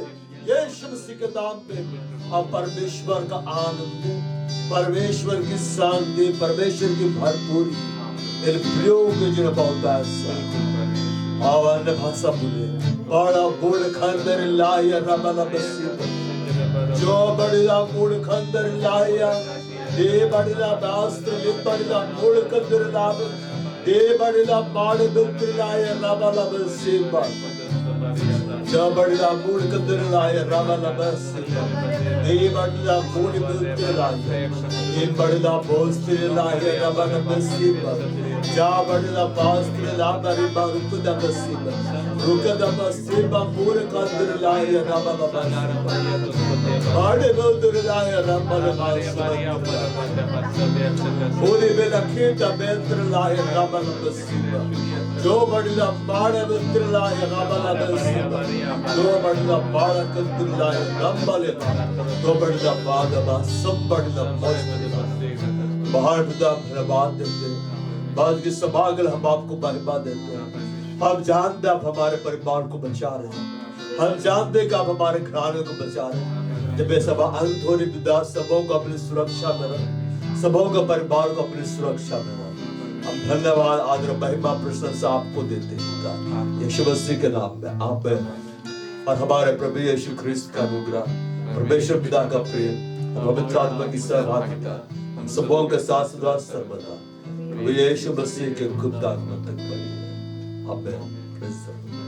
यीशु मसीह के नाम पे। अब परमेश्वर का आनंद, परमेश्वर की शांति, परमेश्वर की भरपूरी इन प्रियों के जिन्हें बहुत और अन्य भाषा बोले बड़ा बूढ़ खंदर लाया रबला बसी जो बड़ीला मूड खंदर लाया दे बड़ीला बास्त्र ले बड़ीला मूड खंदर लावे दे बड़ीला माड़ बित्र लाया रबला बसी जो बड़ीला मूड खंदर लाया रबला बसी दे बड़ीला मूड बित्र लाया दे बड़ीला बोस्त्र लाया रबला बसी जा बड़ीला बास्त्र ला बड़ी बारुक दा बसी रुक दा बसी मूड खंदर लाया रबला बसी बड़े बोल लाया रबला पूरी बेला खींचा बेत्र लाया रबला बसी जो बड़ीला बाड़े बित्र लाया रबला बसी जो बड़ीला बाड़ा कंदर लाया रबले जो बड़ीला बागा सब बड़ीला बाहर दा धन्यवाद देते बाद की सभागल हम आपको बर्बाद देते हैं। हम जानते आप हमारे परिवार को बचा रहे हैं, हम जानते कि आप हमारे घराने को बचा रहे हैं। जब ये सभा अंत होने विदा सबों को अपनी सुरक्षा में रख, सबों का परिवार को अपनी सुरक्षा में रख। हम धन्यवाद आदर महिमा प्रशंसा आपको देते हैं यीशु मसीह के नाम में आमीन। और हमारे प्रभु यीशु ख्रिस्त का अनुग्रह, परमेश्वर पिता का प्रेम और पवित्र आत्मा की सहभागिता हम सबों के साथ सदा सर्वदा यीशु मसीह के गुप्त आत्मा तक बनी है। आमीन।